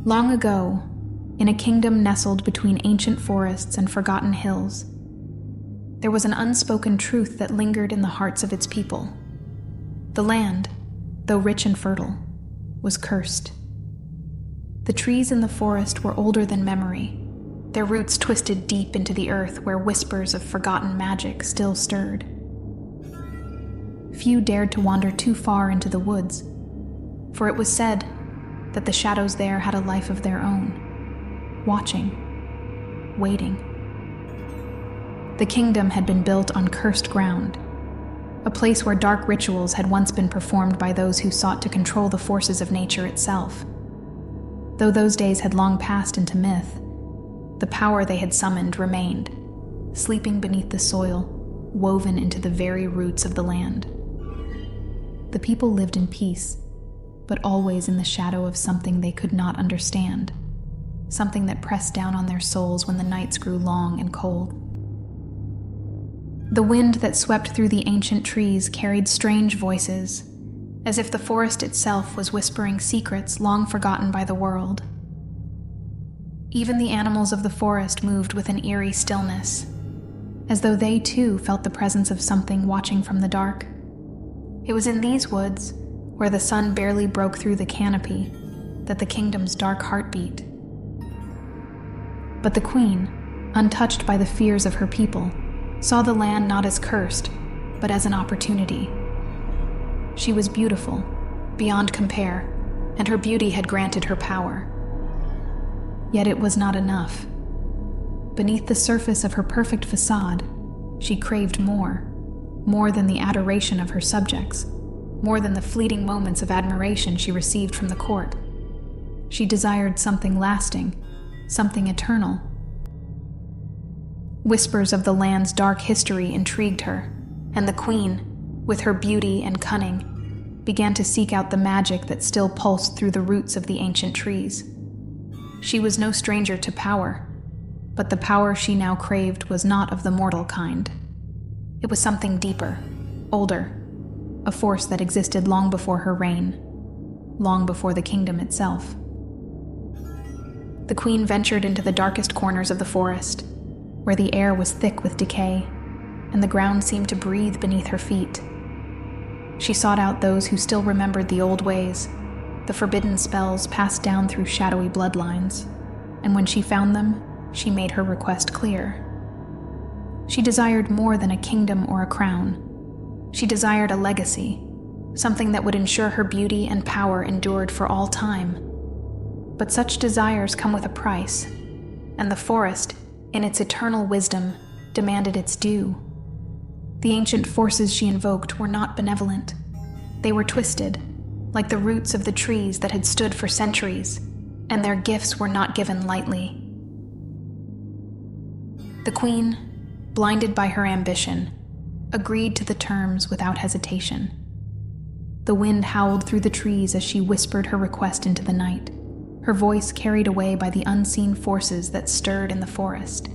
Long ago, in a kingdom nestled between ancient forests and forgotten hills, there was an unspoken truth that lingered in the hearts of its people. The land, though rich and fertile, was cursed. The trees in the forest were older than memory, their roots twisted deep into the earth where whispers of forgotten magic still stirred. Few dared to wander too far into the woods, for it was said that the shadows there had a life of their own, watching, waiting. The kingdom had been built on cursed ground, a place where dark rituals had once been performed by those who sought to control the forces of nature itself. Though those days had long passed into myth, the power they had summoned remained, sleeping beneath the soil, woven into the very roots of the land. The people lived in peace, but always in the shadow of something they could not understand, something that pressed down on their souls when the nights grew long and cold. The wind that swept through the ancient trees carried strange voices, as if the forest itself was whispering secrets long forgotten by the world. Even the animals of the forest moved with an eerie stillness, as though they too felt the presence of something watching from the dark. It was in these woods, where the sun barely broke through the canopy, that the kingdom's dark heart beat. But the queen, untouched by the fears of her people, saw the land not as cursed, but as an opportunity. She was beautiful, beyond compare, and her beauty had granted her power. Yet it was not enough. Beneath the surface of her perfect facade, she craved more than the adoration of her subjects, more than the fleeting moments of admiration she received from the court. She desired something lasting, something eternal. Whispers of the land's dark history intrigued her, and the queen, with her beauty and cunning, began to seek out the magic that still pulsed through the roots of the ancient trees. She was no stranger to power, but the power she now craved was not of the mortal kind. It was something deeper, older, a force that existed long before her reign, long before the kingdom itself. The queen ventured into the darkest corners of the forest, where the air was thick with decay, and the ground seemed to breathe beneath her feet. She sought out those who still remembered the old ways, the forbidden spells passed down through shadowy bloodlines, and when she found them, she made her request clear. She desired more than a kingdom or a crown. She desired a legacy, something that would ensure her beauty and power endured for all time. But such desires come with a price, and the forest, in its eternal wisdom, demanded its due. The ancient forces she invoked were not benevolent. They were twisted, like the roots of the trees that had stood for centuries, and their gifts were not given lightly. The queen, blinded by her ambition, agreed to the terms without hesitation. The wind howled through the trees as she whispered her request into the night, her voice carried away by the unseen forces that stirred in the forest.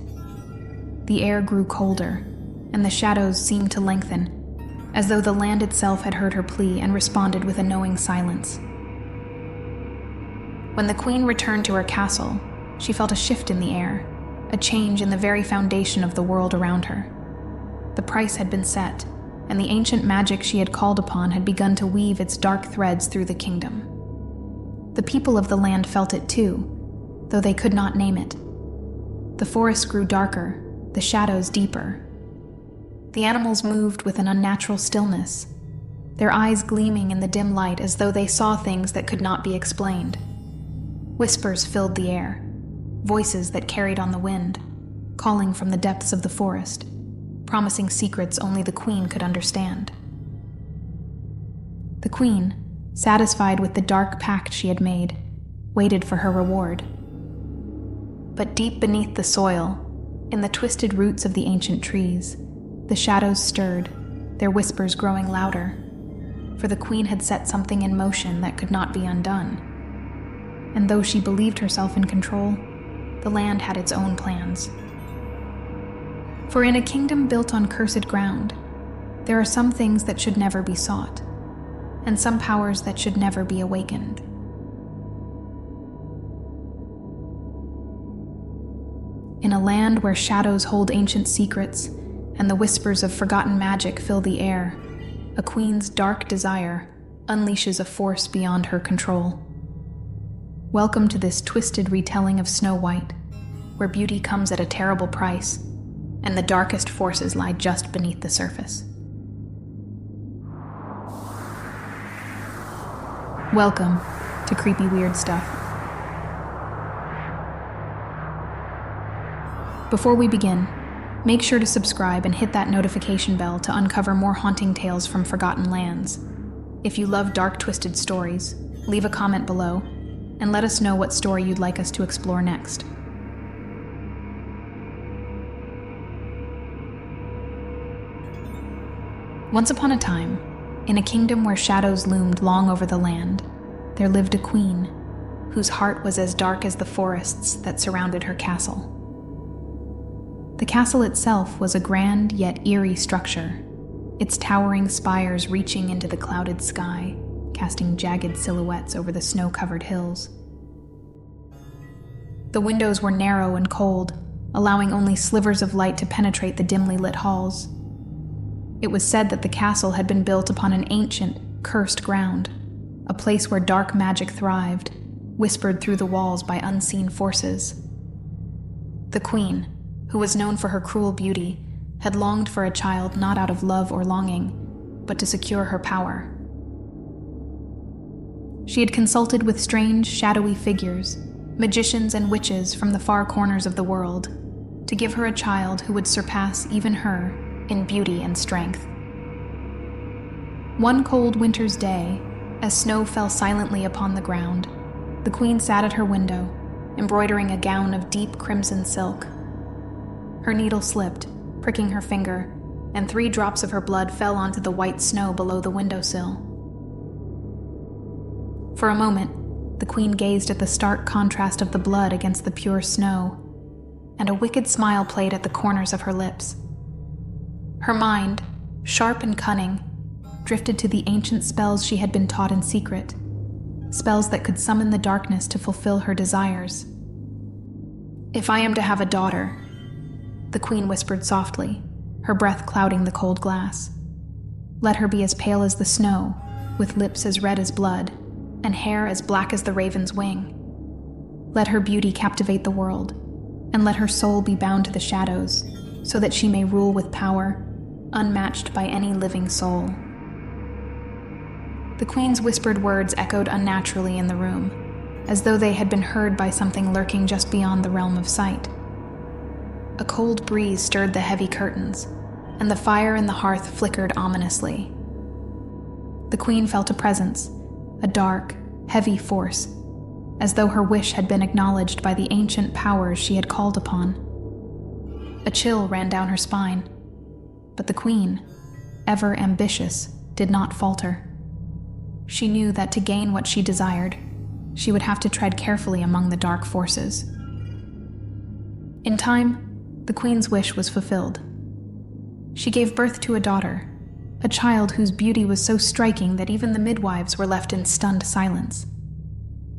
The air grew colder, and the shadows seemed to lengthen, as though the land itself had heard her plea and responded with a knowing silence. When the queen returned to her castle, she felt a shift in the air, a change in the very foundation of the world around her. The price had been set, and the ancient magic she had called upon had begun to weave its dark threads through the kingdom. The people of the land felt it too, though they could not name it. The forest grew darker, the shadows deeper. The animals moved with an unnatural stillness, their eyes gleaming in the dim light as though they saw things that could not be explained. Whispers filled the air, voices that carried on the wind, calling from the depths of the forest, promising secrets only the queen could understand. The queen, satisfied with the dark pact she had made, waited for her reward. But deep beneath the soil, in the twisted roots of the ancient trees, the shadows stirred, their whispers growing louder, for the queen had set something in motion that could not be undone. And though she believed herself in control, the land had its own plans. For in a kingdom built on cursed ground, there are some things that should never be sought, and some powers that should never be awakened. In a land where shadows hold ancient secrets and the whispers of forgotten magic fill the air, a queen's dark desire unleashes a force beyond her control. Welcome to this twisted retelling of Snow White, where beauty comes at a terrible price, and the darkest forces lie just beneath the surface. Welcome to Creepy Weird Stuff. Before we begin, make sure to subscribe and hit that notification bell to uncover more haunting tales from forgotten lands. If you love dark, twisted stories, leave a comment below and let us know what story you'd like us to explore next. Once upon a time, in a kingdom where shadows loomed long over the land, there lived a queen whose heart was as dark as the forests that surrounded her castle. The castle itself was a grand yet eerie structure, its towering spires reaching into the clouded sky, casting jagged silhouettes over the snow-covered hills. The windows were narrow and cold, allowing only slivers of light to penetrate the dimly lit halls. It was said that the castle had been built upon an ancient, cursed ground, a place where dark magic thrived, whispered through the walls by unseen forces. The queen, who was known for her cruel beauty, had longed for a child not out of love or longing, but to secure her power. She had consulted with strange, shadowy figures, magicians and witches from the far corners of the world, to give her a child who would surpass even her in beauty and strength. One cold winter's day, as snow fell silently upon the ground, the queen sat at her window, embroidering a gown of deep crimson silk. Her needle slipped, pricking her finger, and 3 drops of her blood fell onto the white snow below the windowsill. For a moment, the queen gazed at the stark contrast of the blood against the pure snow, and a wicked smile played at the corners of her lips. Her mind, sharp and cunning, drifted to the ancient spells she had been taught in secret, spells that could summon the darkness to fulfill her desires. "If I am to have a daughter," the queen whispered softly, her breath clouding the cold glass, "let her be as pale as the snow, with lips as red as blood, and hair as black as the raven's wing. Let her beauty captivate the world, and let her soul be bound to the shadows, so that she may rule with power, unmatched by any living soul." The queen's whispered words echoed unnaturally in the room, as though they had been heard by something lurking just beyond the realm of sight. A cold breeze stirred the heavy curtains, and the fire in the hearth flickered ominously. The queen felt a presence, a dark, heavy force, as though her wish had been acknowledged by the ancient powers she had called upon. A chill ran down her spine, but the queen, ever ambitious, did not falter. She knew that to gain what she desired, she would have to tread carefully among the dark forces. In time, the queen's wish was fulfilled. She gave birth to a daughter, a child whose beauty was so striking that even the midwives were left in stunned silence.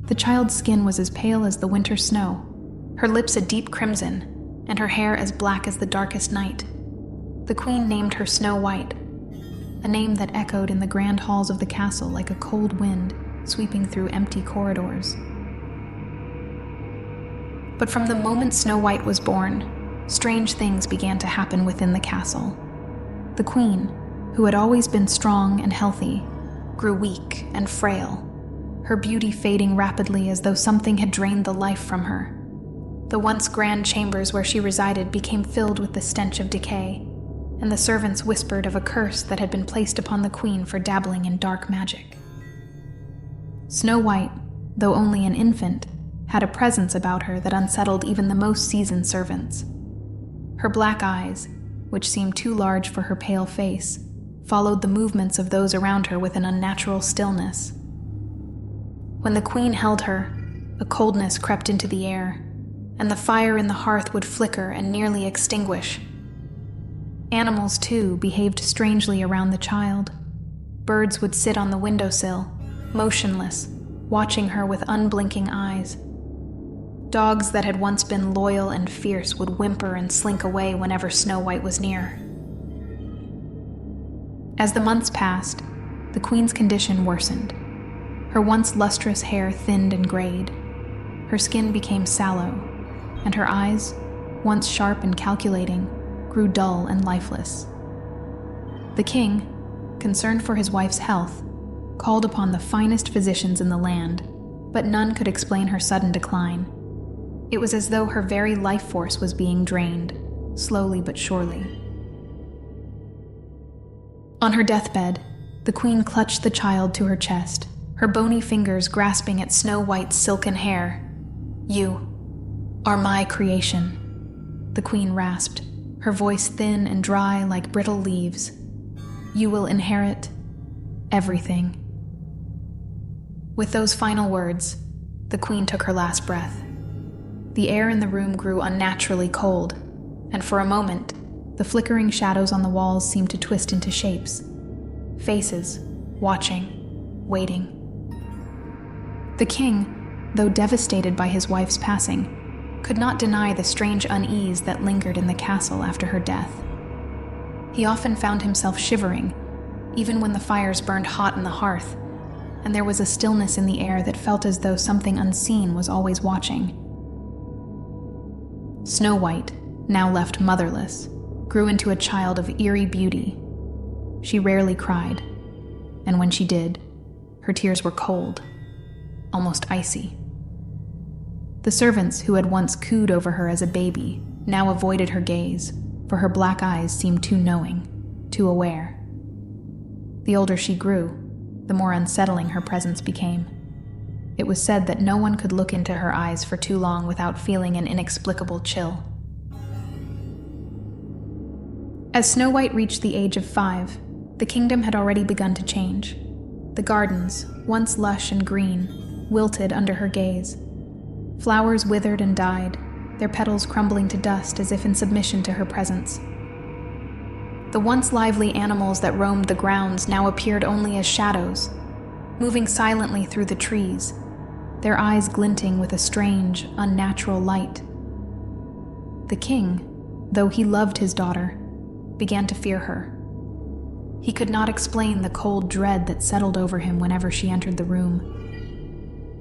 The child's skin was as pale as the winter snow, her lips a deep crimson, and her hair as black as the darkest night. The queen named her Snow White, a name that echoed in the grand halls of the castle like a cold wind sweeping through empty corridors. But from the moment Snow White was born, strange things began to happen within the castle. The queen, who had always been strong and healthy, grew weak and frail, her beauty fading rapidly as though something had drained the life from her. The once grand chambers where she resided became filled with the stench of decay, and the servants whispered of a curse that had been placed upon the queen for dabbling in dark magic. Snow White, though only an infant, had a presence about her that unsettled even the most seasoned servants. Her black eyes, which seemed too large for her pale face, followed the movements of those around her with an unnatural stillness. When the queen held her, a coldness crept into the air, and the fire in the hearth would flicker and nearly extinguish. Animals, too, behaved strangely around the child. Birds would sit on the windowsill, motionless, watching her with unblinking eyes. Dogs that had once been loyal and fierce would whimper and slink away whenever Snow White was near. As the months passed, the queen's condition worsened. Her once lustrous hair thinned and grayed. Her skin became sallow, and her eyes, once sharp and calculating, grew dull and lifeless. The king, concerned for his wife's health, called upon the finest physicians in the land, but none could explain her sudden decline. It was as though her very life force was being drained, slowly but surely. On her deathbed, the queen clutched the child to her chest, her bony fingers grasping at Snow White's silken hair. "You are my creation," the queen rasped, her voice thin and dry like brittle leaves. "You will inherit everything." With those final words, the queen took her last breath. The air in the room grew unnaturally cold, and for a moment, the flickering shadows on the walls seemed to twist into shapes. Faces, watching, waiting. The king, though devastated by his wife's passing, could not deny the strange unease that lingered in the castle after her death. He often found himself shivering, even when the fires burned hot in the hearth, and there was a stillness in the air that felt as though something unseen was always watching. Snow White, now left motherless, grew into a child of eerie beauty. She rarely cried, and when she did, her tears were cold, almost icy. The servants who had once cooed over her as a baby now avoided her gaze, for her black eyes seemed too knowing, too aware. The older she grew, the more unsettling her presence became. It was said that no one could look into her eyes for too long without feeling an inexplicable chill. As Snow White reached the age of 5, the kingdom had already begun to change. The gardens, once lush and green, wilted under her gaze. Flowers withered and died, their petals crumbling to dust as if in submission to her presence. The once lively animals that roamed the grounds now appeared only as shadows, moving silently through the trees, their eyes glinting with a strange, unnatural light. The king, though he loved his daughter, began to fear her. He could not explain the cold dread that settled over him whenever she entered the room.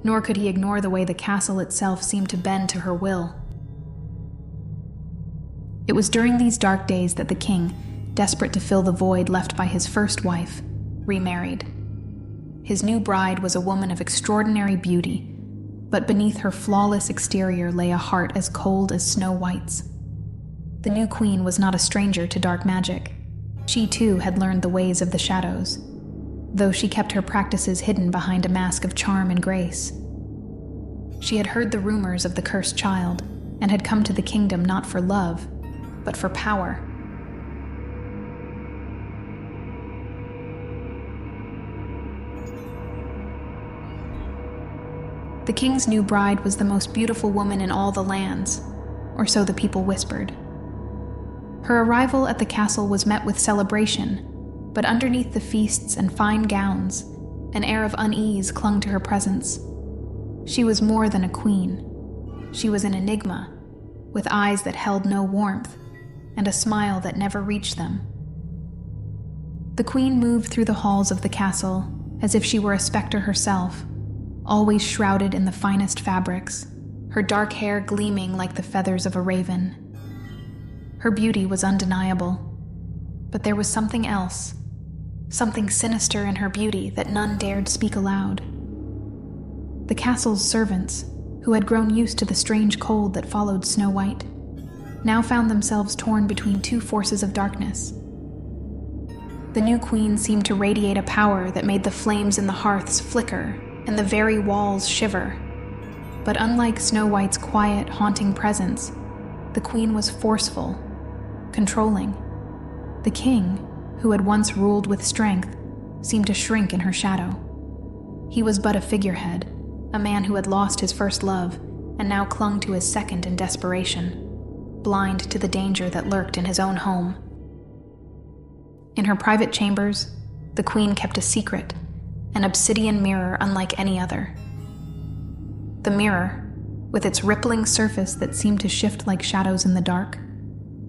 Nor could he ignore the way the castle itself seemed to bend to her will. It was during these dark days that the king, desperate to fill the void left by his first wife, remarried. His new bride was a woman of extraordinary beauty, but beneath her flawless exterior lay a heart as cold as Snow White's. The new queen was not a stranger to dark magic. She too had learned the ways of the shadows, though she kept her practices hidden behind a mask of charm and grace. She had heard the rumors of the cursed child, and had come to the kingdom not for love, but for power. The king's new bride was the most beautiful woman in all the lands, or so the people whispered. Her arrival at the castle was met with celebration, but underneath the feasts and fine gowns, an air of unease clung to her presence. She was more than a queen. She was an enigma, with eyes that held no warmth, and a smile that never reached them. The queen moved through the halls of the castle as if she were a specter herself, always shrouded in the finest fabrics, her dark hair gleaming like the feathers of a raven. Her beauty was undeniable, but there was something else, something sinister in her beauty that none dared speak aloud. The castle's servants, who had grown used to the strange cold that followed Snow White, now found themselves torn between two forces of darkness. The new queen seemed to radiate a power that made the flames in the hearths flicker and the very walls shiver. But unlike Snow White's quiet, haunting presence, the queen was forceful, controlling. The king, who had once ruled with strength, seemed to shrink in her shadow. He was but a figurehead, a man who had lost his first love and now clung to his second in desperation, blind to the danger that lurked in his own home. In her private chambers, the queen kept a secret, an obsidian mirror unlike any other. The mirror, with its rippling surface that seemed to shift like shadows in the dark,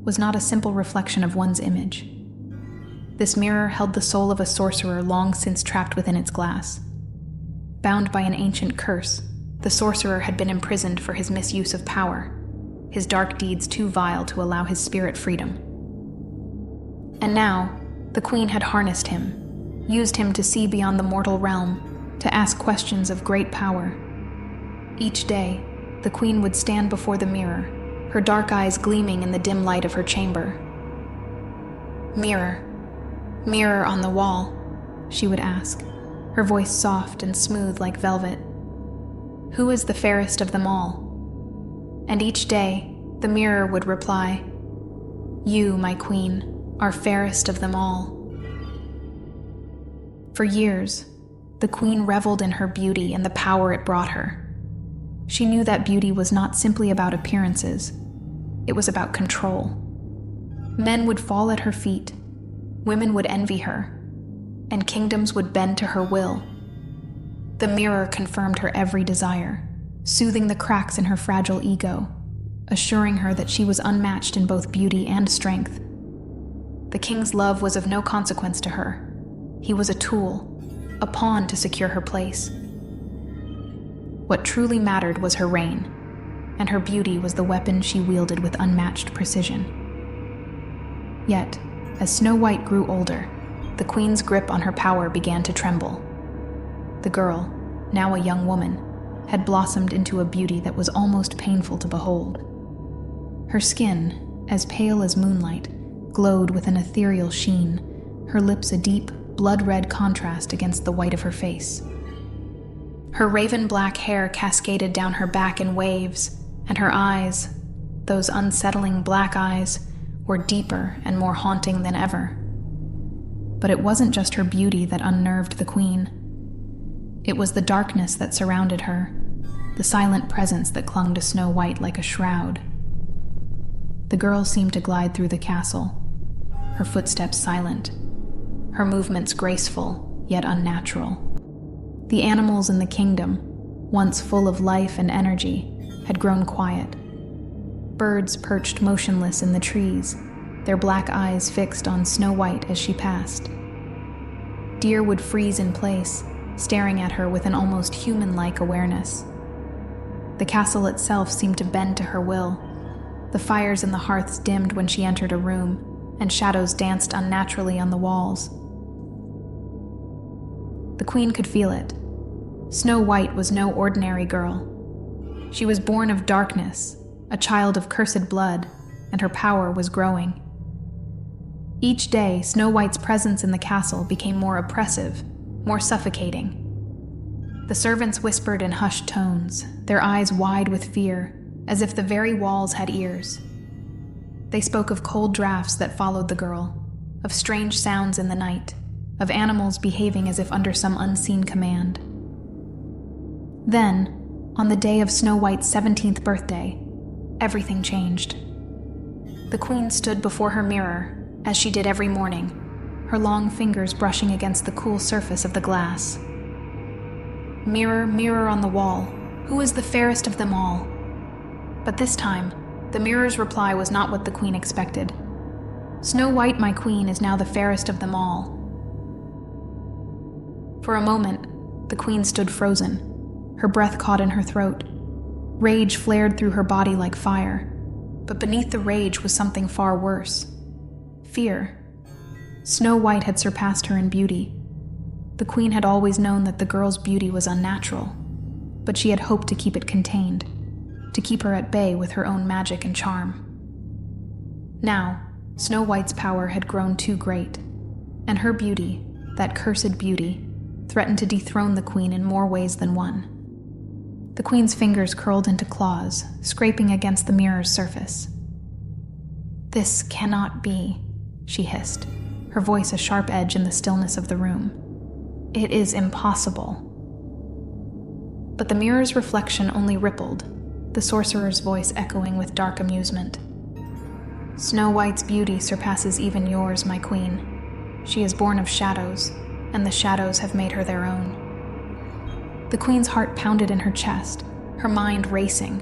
was not a simple reflection of one's image. This mirror held the soul of a sorcerer long since trapped within its glass. Bound by an ancient curse, the sorcerer had been imprisoned for his misuse of power, his dark deeds too vile to allow his spirit freedom. And now, the queen had harnessed him, used him to see beyond the mortal realm, to ask questions of great power. Each day, the queen would stand before the mirror, her dark eyes gleaming in the dim light of her chamber. "Mirror, mirror on the wall," she would ask, her voice soft and smooth like velvet. "Who is the fairest of them all?" And each day, the mirror would reply, "You, my queen, are fairest of them all." For years, the queen reveled in her beauty and the power it brought her. She knew that beauty was not simply about appearances, it was about control. Men would fall at her feet, women would envy her, and kingdoms would bend to her will. The mirror confirmed her every desire, soothing the cracks in her fragile ego, assuring her that she was unmatched in both beauty and strength. The king's love was of no consequence to her. He was a tool, a pawn to secure her place. What truly mattered was her reign, and her beauty was the weapon she wielded with unmatched precision. Yet, as Snow White grew older, the queen's grip on her power began to tremble. The girl, now a young woman, had blossomed into a beauty that was almost painful to behold. Her skin, as pale as moonlight, glowed with an ethereal sheen, her lips a deep, blood-red contrast against the white of her face. Her raven-black hair cascaded down her back in waves, and her eyes, those unsettling black eyes, were deeper and more haunting than ever. But it wasn't just her beauty that unnerved the queen. It was the darkness that surrounded her, the silent presence that clung to Snow White like a shroud. The girl seemed to glide through the castle, her footsteps silent, her movements graceful yet unnatural. The animals in the kingdom, once full of life and energy, had grown quiet. Birds perched motionless in the trees, their black eyes fixed on Snow White as she passed. Deer would freeze in place, staring at her with an almost human-like awareness. The castle itself seemed to bend to her will. The fires in the hearths dimmed when she entered a room, and shadows danced unnaturally on the walls. The queen could feel it. Snow White was no ordinary girl. She was born of darkness, a child of cursed blood, and her power was growing. Each day, Snow White's presence in the castle became more oppressive, more suffocating. The servants whispered in hushed tones, their eyes wide with fear, as if the very walls had ears. They spoke of cold drafts that followed the girl, of strange sounds in the night, of animals behaving as if under some unseen command. Then, on the day of Snow White's 17th birthday, everything changed. The queen stood before her mirror, as she did every morning, her long fingers brushing against the cool surface of the glass. "Mirror, mirror on the wall, who is the fairest of them all?" But this time, the mirror's reply was not what the queen expected. "Snow White, my queen, is now the fairest of them all." For a moment, the queen stood frozen, her breath caught in her throat. Rage flared through her body like fire, but beneath the rage was something far worse. Fear. Snow White had surpassed her in beauty. The queen had always known that the girl's beauty was unnatural, but she had hoped to keep it contained, to keep her at bay with her own magic and charm. Now, Snow White's power had grown too great, and her beauty, that cursed beauty, threatened to dethrone the queen in more ways than one. The queen's fingers curled into claws, scraping against the mirror's surface. "This cannot be," she hissed, her voice a sharp edge in the stillness of the room. "It is impossible." But the mirror's reflection only rippled, the sorcerer's voice echoing with dark amusement. "Snow White's beauty surpasses even yours, my queen. She is born of shadows, and the shadows have made her their own." The queen's heart pounded in her chest, her mind racing,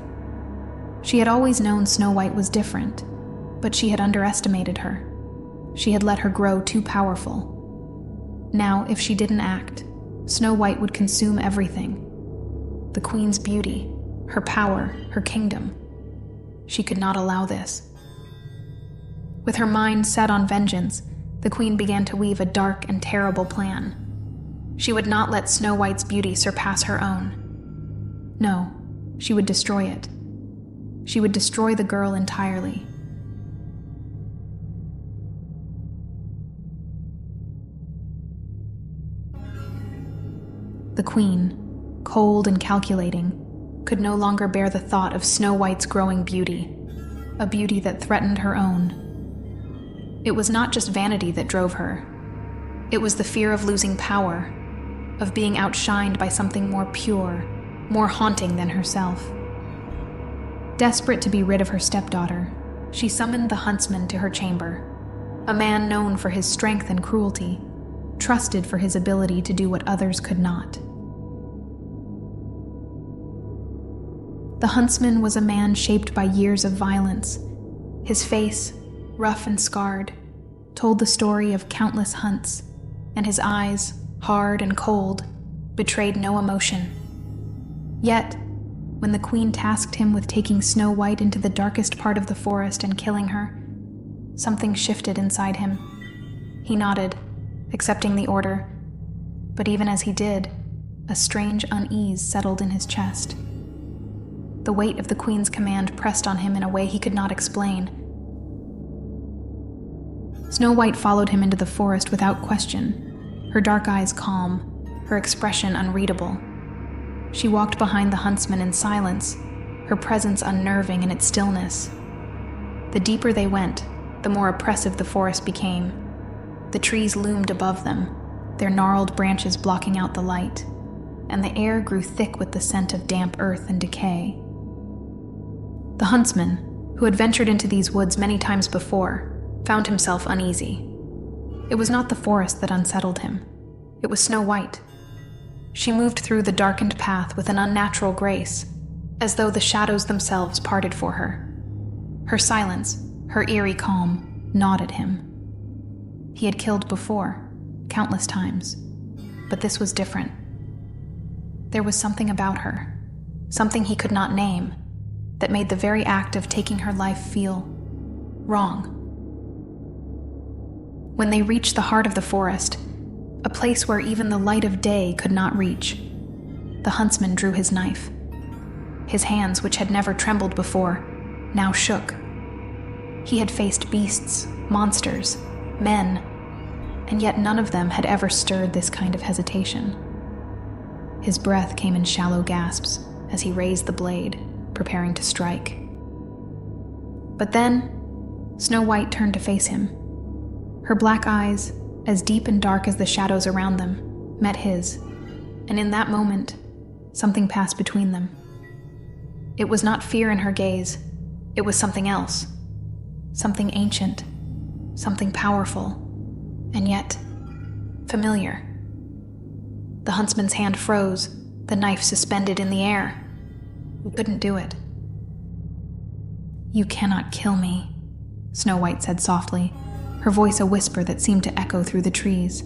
She had always known Snow White was different, but she had underestimated her. She had let her grow too powerful. Now, if she didn't act, Snow White would consume everything. The queen's beauty, her power, her kingdom. She could not allow this. With her mind set on vengeance, the queen began to weave a dark and terrible plan. She would not let Snow White's beauty surpass her own. No, she would destroy it. She would destroy the girl entirely. The queen, cold and calculating, could no longer bear the thought of Snow White's growing beauty, a beauty that threatened her own. It was not just vanity that drove her. It was the fear of losing power, of being outshined by something more pure, more haunting than herself. Desperate to be rid of her stepdaughter, she summoned the Huntsman to her chamber, a man known for his strength and cruelty, trusted for his ability to do what others could not. The Huntsman was a man shaped by years of violence. His face, rough and scarred, told the story of countless hunts, and his eyes, hard and cold, betrayed no emotion. Yet, when the queen tasked him with taking Snow White into the darkest part of the forest and killing her, something shifted inside him. He nodded, accepting the order, but even as he did, a strange unease settled in his chest. The weight of the queen's command pressed on him in a way he could not explain. Snow White followed him into the forest without question, her dark eyes calm, her expression unreadable. She walked behind the Huntsman in silence, her presence unnerving in its stillness. The deeper they went, the more oppressive the forest became. The trees loomed above them, their gnarled branches blocking out the light, and the air grew thick with the scent of damp earth and decay. The Huntsman, who had ventured into these woods many times before, found himself uneasy. It was not the forest that unsettled him. It was Snow White. She moved through the darkened path with an unnatural grace, as though the shadows themselves parted for her. Her silence, her eerie calm, gnawed at him. He had killed before, countless times, but this was different. There was something about her, something he could not name, that made the very act of taking her life feel wrong. When they reached the heart of the forest, a place where even the light of day could not reach, the Huntsman drew his knife. His hands, which had never trembled before, now shook. He had faced beasts, monsters, men, and yet none of them had ever stirred this kind of hesitation. His breath came in shallow gasps as he raised the blade, preparing to strike. But then, Snow White turned to face him. Her black eyes, as deep and dark as the shadows around them, met his, and in that moment, something passed between them. It was not fear in her gaze, it was something else, something ancient, something powerful, and yet familiar. The Huntsman's hand froze, the knife suspended in the air. He couldn't do it. "You cannot kill me," Snow White said softly, her voice a whisper that seemed to echo through the trees.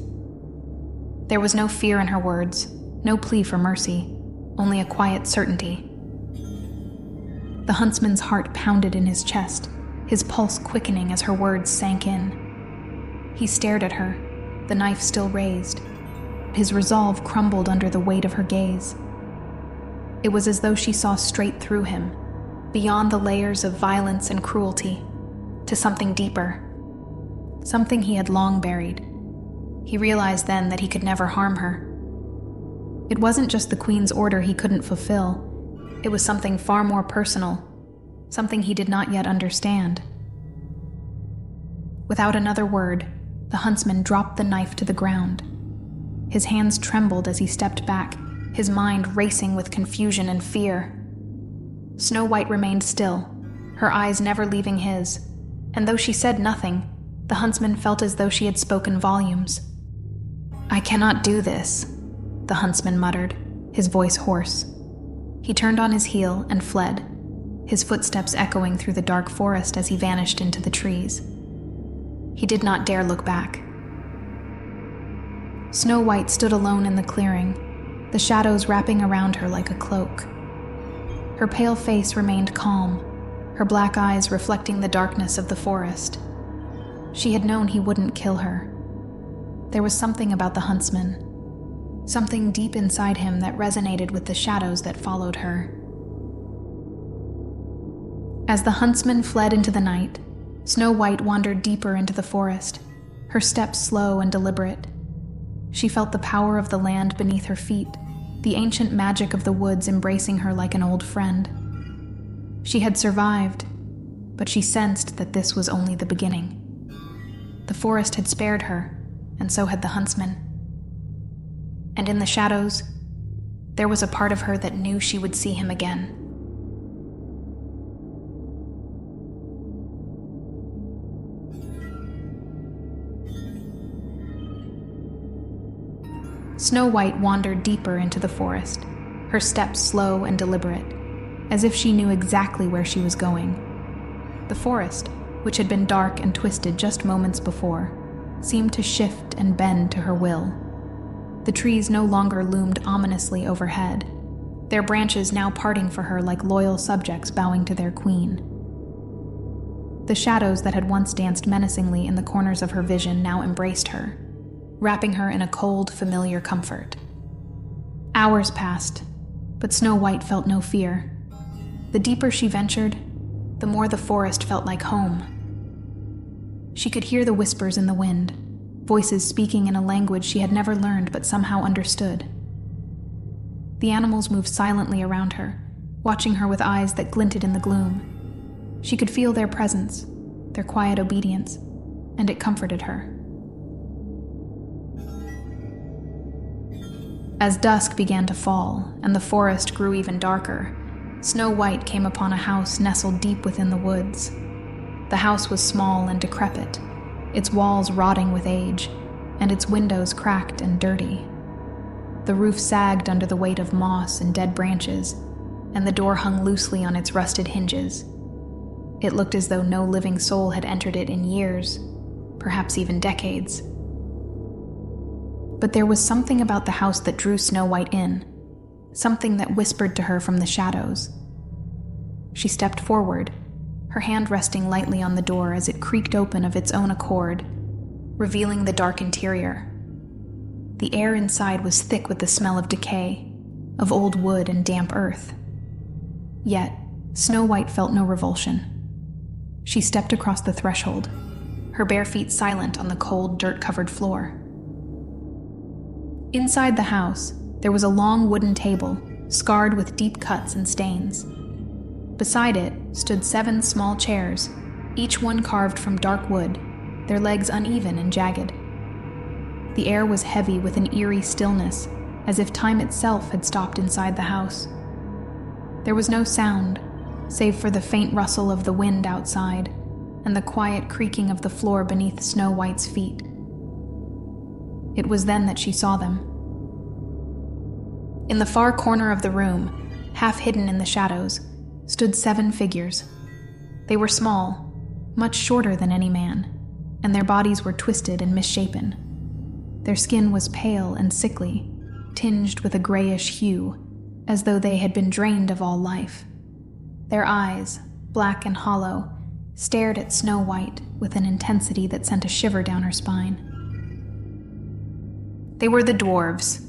There was no fear in her words, no plea for mercy, only a quiet certainty. The Huntsman's heart pounded in his chest, his pulse quickening as her words sank in. He stared at her, the knife still raised. His resolve crumbled under the weight of her gaze. It was as though she saw straight through him, beyond the layers of violence and cruelty, to something deeper, something he had long buried. He realized then that he could never harm her. It wasn't just the Queen's order he couldn't fulfill. It was something far more personal, something he did not yet understand. Without another word, the Huntsman dropped the knife to the ground. His hands trembled as he stepped back, his mind racing with confusion and fear. Snow White remained still, her eyes never leaving his, and though she said nothing, the Huntsman felt as though she had spoken volumes. "I cannot do this," the Huntsman muttered, his voice hoarse. He turned on his heel and fled, his footsteps echoing through the dark forest as he vanished into the trees. He did not dare look back. Snow White stood alone in the clearing, the shadows wrapping around her like a cloak. Her pale face remained calm, her black eyes reflecting the darkness of the forest. She had known he wouldn't kill her. There was something about the Huntsman, something deep inside him that resonated with the shadows that followed her. As the Huntsman fled into the night, Snow White wandered deeper into the forest, her steps slow and deliberate. She felt the power of the land beneath her feet, the ancient magic of the woods embracing her like an old friend. She had survived, but she sensed that this was only the beginning. The forest had spared her, and so had the Huntsman. And in the shadows, there was a part of her that knew she would see him again. Snow White wandered deeper into the forest, her steps slow and deliberate, as if she knew exactly where she was going. The forest, which had been dark and twisted just moments before, seemed to shift and bend to her will. The trees no longer loomed ominously overhead, their branches now parting for her like loyal subjects bowing to their queen. The shadows that had once danced menacingly in the corners of her vision now embraced her, wrapping her in a cold, familiar comfort. Hours passed, but Snow White felt no fear. The deeper she ventured, the more the forest felt like home. She could hear the whispers in the wind, voices speaking in a language she had never learned but somehow understood. The animals moved silently around her, watching her with eyes that glinted in the gloom. She could feel their presence, their quiet obedience, and it comforted her. As dusk began to fall, and the forest grew even darker, Snow White came upon a house nestled deep within the woods. The house was small and decrepit, its walls rotting with age, and its windows cracked and dirty. The roof sagged under the weight of moss and dead branches, and the door hung loosely on its rusted hinges. It looked as though no living soul had entered it in years, perhaps even decades. But there was something about the house that drew Snow White in, something that whispered to her from the shadows. She stepped forward, her hand resting lightly on the door as it creaked open of its own accord, revealing the dark interior. The air inside was thick with the smell of decay, of old wood and damp earth. Yet, Snow White felt no revulsion. She stepped across the threshold, her bare feet silent on the cold, dirt-covered floor. Inside the house, there was a long wooden table, scarred with deep cuts and stains. Beside it stood 7 small chairs, each one carved from dark wood, their legs uneven and jagged. The air was heavy with an eerie stillness, as if time itself had stopped inside the house. There was no sound, save for the faint rustle of the wind outside and the quiet creaking of the floor beneath Snow White's feet. It was then that she saw them. In the far corner of the room, half hidden in the shadows, stood 7 figures. They were small, much shorter than any man, and their bodies were twisted and misshapen. Their skin was pale and sickly, tinged with a grayish hue, as though they had been drained of all life. Their eyes, black and hollow, stared at Snow White with an intensity that sent a shiver down her spine. They were the dwarves,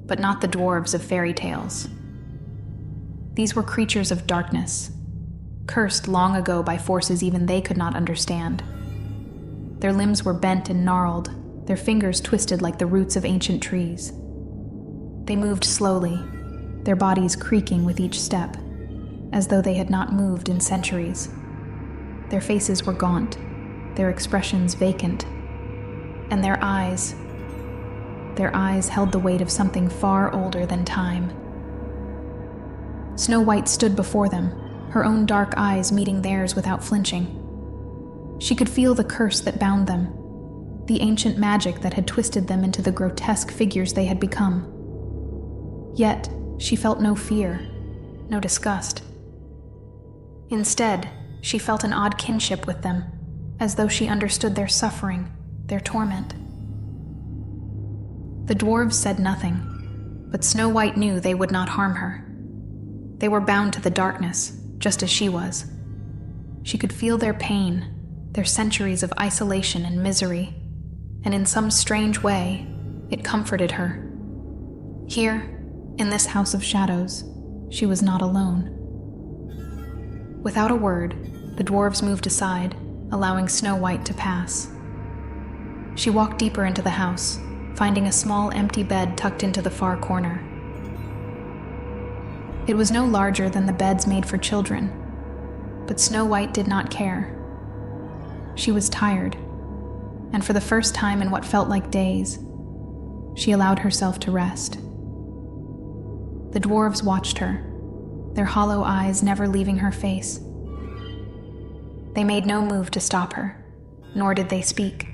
but not the dwarves of fairy tales. These were creatures of darkness, cursed long ago by forces even they could not understand. Their limbs were bent and gnarled, their fingers twisted like the roots of ancient trees. They moved slowly, their bodies creaking with each step, as though they had not moved in centuries. Their faces were gaunt, their expressions vacant, and their eyes held the weight of something far older than time. Snow White stood before them, her own dark eyes meeting theirs without flinching. She could feel the curse that bound them, the ancient magic that had twisted them into the grotesque figures they had become. Yet, she felt no fear, no disgust. Instead, she felt an odd kinship with them, as though she understood their suffering, their torment. The dwarves said nothing, but Snow White knew they would not harm her. They were bound to the darkness, just as she was. She could feel their pain, their centuries of isolation and misery, and in some strange way, it comforted her. Here, in this house of shadows, she was not alone. Without a word, the dwarves moved aside, allowing Snow White to pass. She walked deeper into the house, finding a small empty bed tucked into the far corner. It was no larger than the beds made for children, but Snow White did not care. She was tired, and for the first time in what felt like days, she allowed herself to rest. The dwarves watched her, their hollow eyes never leaving her face. They made no move to stop her, nor did they speak.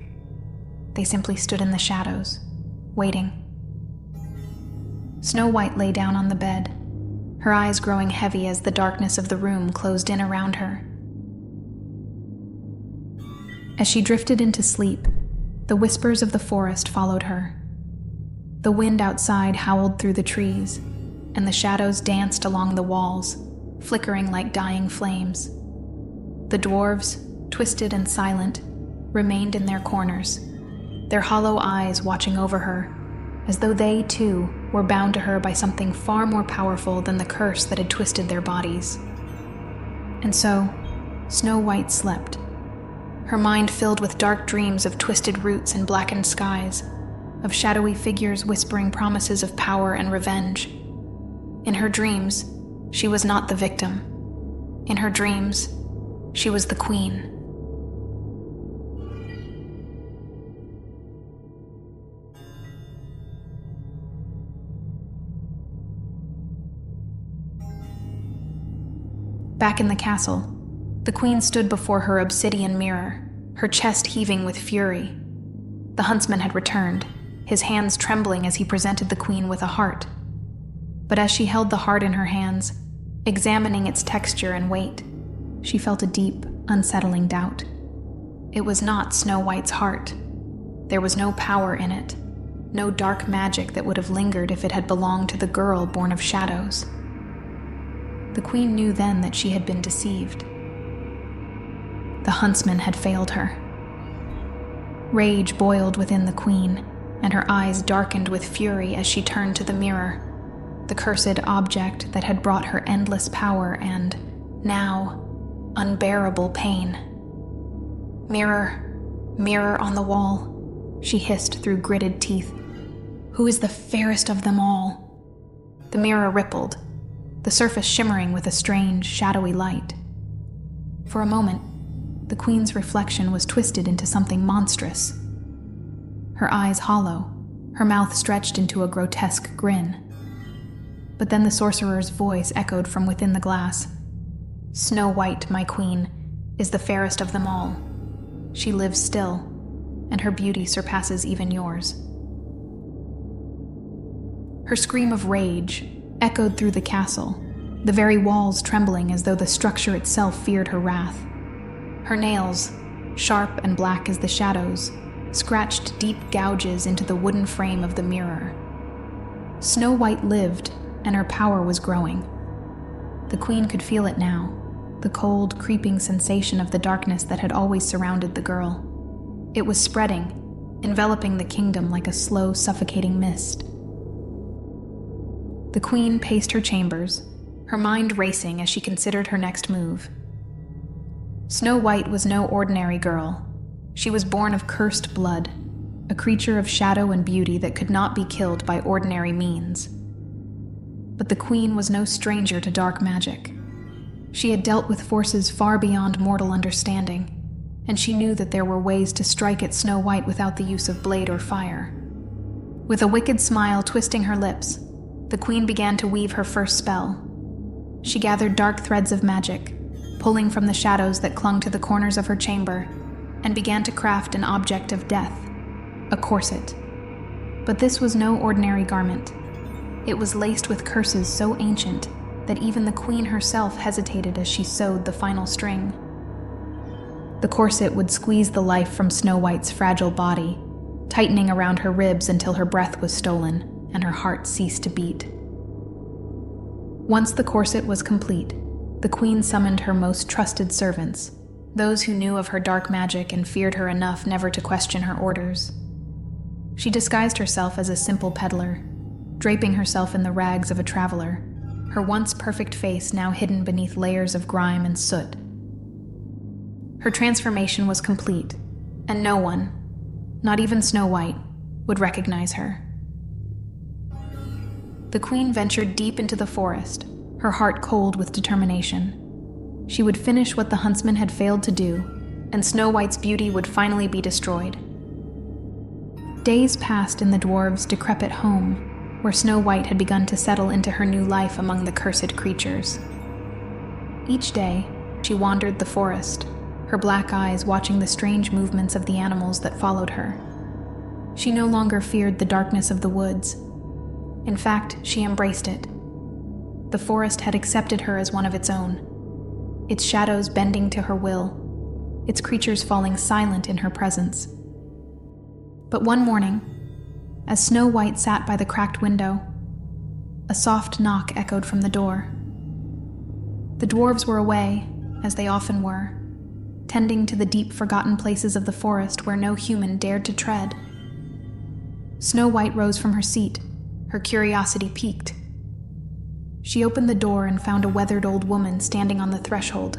They simply stood in the shadows, waiting. Snow White lay down on the bed, her eyes growing heavy as the darkness of the room closed in around her. As she drifted into sleep, the whispers of the forest followed her. The wind outside howled through the trees, and the shadows danced along the walls, flickering like dying flames. The dwarves, twisted and silent, remained in their corners, their hollow eyes watching over her, as though they, too, were bound to her by something far more powerful than the curse that had twisted their bodies. And so, Snow White slept, her mind filled with dark dreams of twisted roots and blackened skies, of shadowy figures whispering promises of power and revenge. In her dreams, she was not the victim. In her dreams, she was the queen. Back in the castle, the queen stood before her obsidian mirror, her chest heaving with fury. The huntsman had returned, his hands trembling as he presented the queen with a heart. But as she held the heart in her hands, examining its texture and weight, she felt a deep, unsettling doubt. It was not Snow White's heart. There was no power in it, no dark magic that would have lingered if it had belonged to the girl born of shadows. The queen knew then that she had been deceived. The huntsman had failed her. Rage boiled within the queen, and her eyes darkened with fury as she turned to the mirror, the cursed object that had brought her endless power and, now, unbearable pain. "Mirror, mirror on the wall," she hissed through gritted teeth. "Who is the fairest of them all?" The mirror rippled, the surface shimmering with a strange, shadowy light. For a moment, the queen's reflection was twisted into something monstrous. Her eyes hollow, her mouth stretched into a grotesque grin. But then the sorcerer's voice echoed from within the glass. "Snow White, my queen, is the fairest of them all. She lives still, and her beauty surpasses even yours." Her scream of rage echoed through the castle, the very walls trembling as though the structure itself feared her wrath. Her nails, sharp and black as the shadows, scratched deep gouges into the wooden frame of the mirror. Snow White lived, and her power was growing. The queen could feel it now, the cold, creeping sensation of the darkness that had always surrounded the girl. It was spreading, enveloping the kingdom like a slow, suffocating mist. The queen paced her chambers, her mind racing as she considered her next move. Snow White was no ordinary girl. She was born of cursed blood, a creature of shadow and beauty that could not be killed by ordinary means. But the queen was no stranger to dark magic. She had dealt with forces far beyond mortal understanding, and she knew that there were ways to strike at Snow White without the use of blade or fire. With a wicked smile twisting her lips, the queen began to weave her first spell. She gathered dark threads of magic, pulling from the shadows that clung to the corners of her chamber, and began to craft an object of death, a corset. But this was no ordinary garment. It was laced with curses so ancient that even the queen herself hesitated as she sewed the final string. The corset would squeeze the life from Snow White's fragile body, tightening around her ribs until her breath was stolen and her heart ceased to beat. Once the corset was complete, the queen summoned her most trusted servants, those who knew of her dark magic and feared her enough never to question her orders. She disguised herself as a simple peddler, draping herself in the rags of a traveler, her once perfect face now hidden beneath layers of grime and soot. Her transformation was complete, and no one, not even Snow White, would recognize her. The queen ventured deep into the forest, her heart cold with determination. She would finish what the Huntsman had failed to do, and Snow White's beauty would finally be destroyed. Days passed in the dwarves' decrepit home, where Snow White had begun to settle into her new life among the cursed creatures. Each day, she wandered the forest, her black eyes watching the strange movements of the animals that followed her. She no longer feared the darkness of the woods. In fact, she embraced it. The forest had accepted her as one of its own, its shadows bending to her will, its creatures falling silent in her presence. But one morning, as Snow White sat by the cracked window, a soft knock echoed from the door. The dwarves were away, as they often were, tending to the deep forgotten places of the forest where no human dared to tread. Snow White rose from her seat, her curiosity piqued. She opened the door and found a weathered old woman standing on the threshold,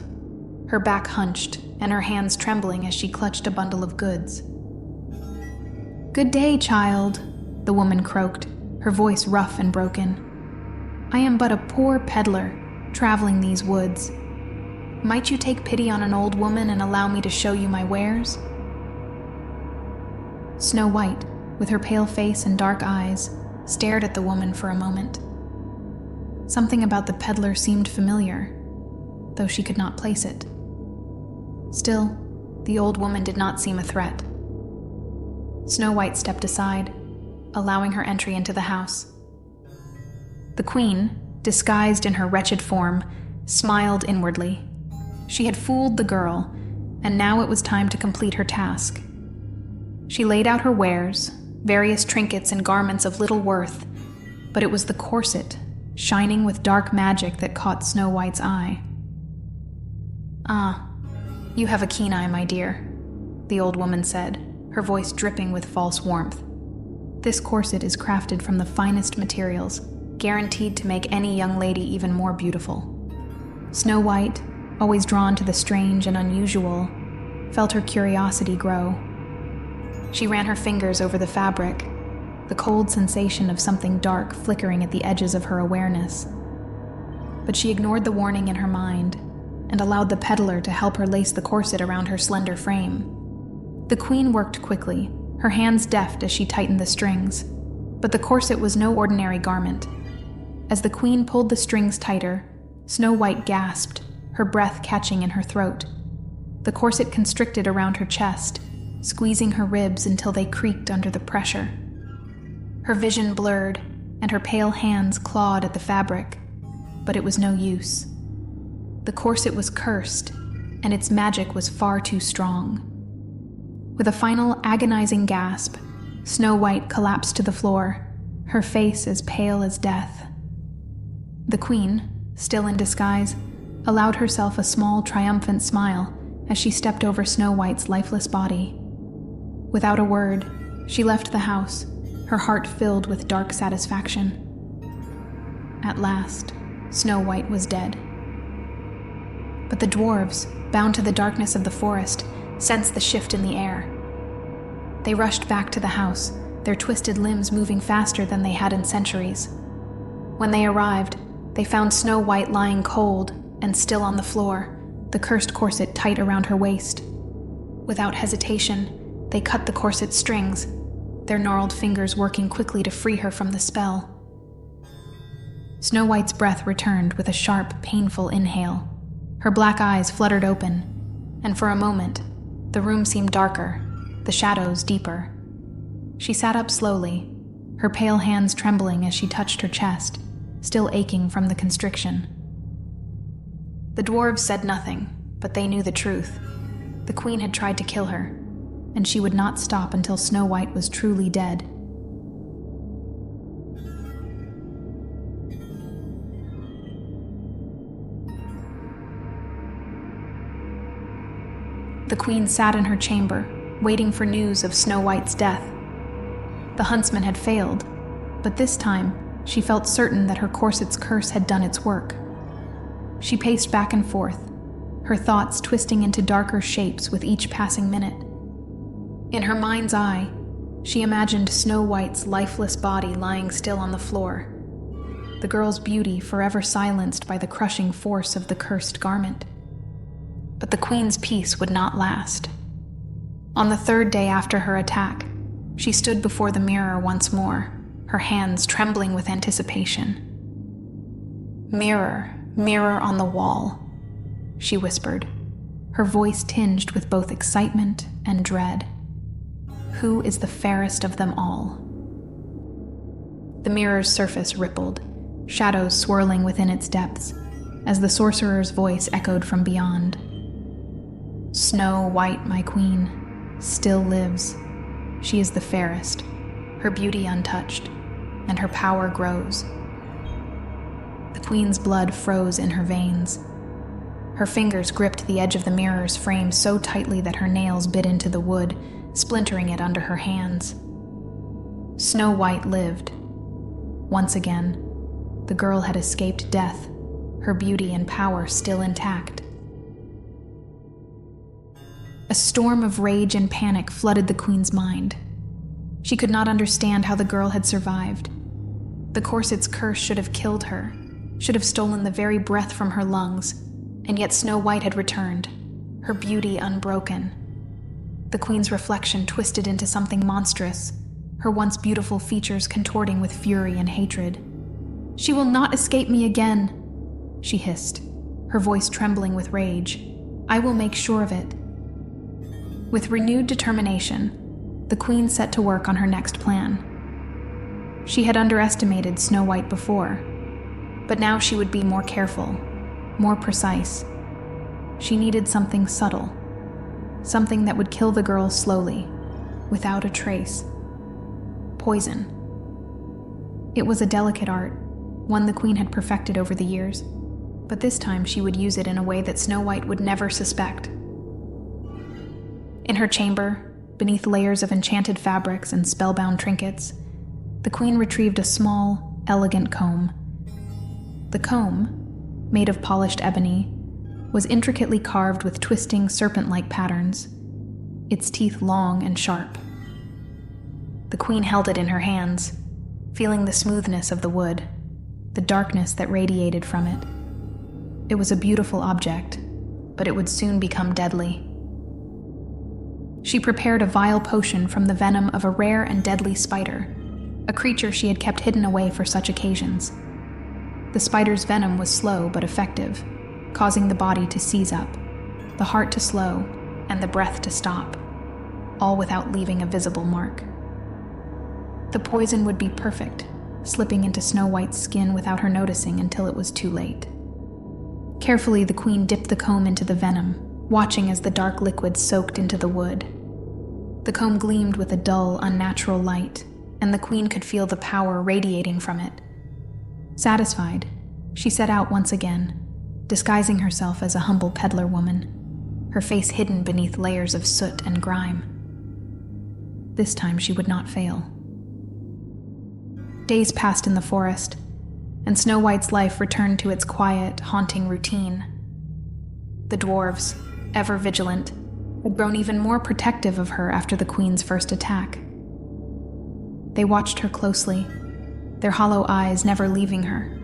her back hunched and her hands trembling as she clutched a bundle of goods. "Good day, child," the woman croaked, her voice rough and broken. "I am but a poor peddler, traveling these woods. Might you take pity on an old woman and allow me to show you my wares?" Snow White, with her pale face and dark eyes, stared at the woman for a moment. Something about the peddler seemed familiar, though she could not place it. Still, the old woman did not seem a threat. Snow White stepped aside, allowing her entry into the house. The queen, disguised in her wretched form, smiled inwardly. She had fooled the girl, and now it was time to complete her task. She laid out her wares, various trinkets and garments of little worth, but it was the corset, shining with dark magic, that caught Snow White's eye. "Ah, you have a keen eye, my dear," the old woman said, her voice dripping with false warmth. "This corset is crafted from the finest materials, guaranteed to make any young lady even more beautiful." Snow White, always drawn to the strange and unusual, felt her curiosity grow. She ran her fingers over the fabric, the cold sensation of something dark flickering at the edges of her awareness. But she ignored the warning in her mind and allowed the peddler to help her lace the corset around her slender frame. The queen worked quickly, her hands deft as she tightened the strings, but the corset was no ordinary garment. As the queen pulled the strings tighter, Snow White gasped, her breath catching in her throat. The corset constricted around her chest, squeezing her ribs until they creaked under the pressure. Her vision blurred, and her pale hands clawed at the fabric, but it was no use. The corset was cursed, and its magic was far too strong. With a final agonizing gasp, Snow White collapsed to the floor, her face as pale as death. The queen, still in disguise, allowed herself a small, triumphant smile as she stepped over Snow White's lifeless body. Without a word, she left the house, her heart filled with dark satisfaction. At last, Snow White was dead. But the dwarves, bound to the darkness of the forest, sensed the shift in the air. They rushed back to the house, their twisted limbs moving faster than they had in centuries. When they arrived, they found Snow White lying cold and still on the floor, the cursed corset tight around her waist. Without hesitation, they cut the corset's strings, their gnarled fingers working quickly to free her from the spell. Snow White's breath returned with a sharp, painful inhale. Her black eyes fluttered open, and for a moment, the room seemed darker, the shadows deeper. She sat up slowly, her pale hands trembling as she touched her chest, still aching from the constriction. The dwarves said nothing, but they knew the truth. The queen had tried to kill her, and she would not stop until Snow White was truly dead. The queen sat in her chamber, waiting for news of Snow White's death. The huntsman had failed, but this time she felt certain that her corset's curse had done its work. She paced back and forth, her thoughts twisting into darker shapes with each passing minute. In her mind's eye, she imagined Snow White's lifeless body lying still on the floor, the girl's beauty forever silenced by the crushing force of the cursed garment. But the queen's peace would not last. On the third day after her attack, she stood before the mirror once more, her hands trembling with anticipation. "Mirror, mirror on the wall," she whispered, her voice tinged with both excitement and dread. "Who is the fairest of them all?" The mirror's surface rippled, shadows swirling within its depths, as the sorcerer's voice echoed from beyond. "Snow White, my queen, still lives. She is the fairest, her beauty untouched, and her power grows." The queen's blood froze in her veins. Her fingers gripped the edge of the mirror's frame so tightly that her nails bit into the wood, splintering it under her hands. Snow White lived. Once again, the girl had escaped death, her beauty and power still intact. A storm of rage and panic flooded the queen's mind. She could not understand how the girl had survived. The corset's curse should have killed her, should have stolen the very breath from her lungs, and yet Snow White had returned, her beauty unbroken. The queen's reflection twisted into something monstrous, her once beautiful features contorting with fury and hatred. "She will not escape me again," she hissed, her voice trembling with rage. "I will make sure of it." With renewed determination, the queen set to work on her next plan. She had underestimated Snow White before, but now she would be more careful, more precise. She needed something subtle, something that would kill the girl slowly, without a trace. Poison. It was a delicate art, one the queen had perfected over the years, but this time she would use it in a way that Snow White would never suspect. In her chamber, beneath layers of enchanted fabrics and spellbound trinkets, the queen retrieved a small, elegant comb. The comb, made of polished ebony, was intricately carved with twisting serpent-like patterns, its teeth long and sharp. The queen held it in her hands, feeling the smoothness of the wood, the darkness that radiated from it. It was a beautiful object, but it would soon become deadly. She prepared a vile potion from the venom of a rare and deadly spider, a creature she had kept hidden away for such occasions. The spider's venom was slow but effective, causing the body to seize up, the heart to slow, and the breath to stop, all without leaving a visible mark. The poison would be perfect, slipping into Snow White's skin without her noticing until it was too late. Carefully, the queen dipped the comb into the venom, watching as the dark liquid soaked into the wood. The comb gleamed with a dull, unnatural light, and the queen could feel the power radiating from it. Satisfied, she set out once again, disguising herself as a humble peddler woman, her face hidden beneath layers of soot and grime. This time she would not fail. Days passed in the forest, and Snow White's life returned to its quiet, haunting routine. The dwarves, ever vigilant, had grown even more protective of her after the queen's first attack. They watched her closely, their hollow eyes never leaving her,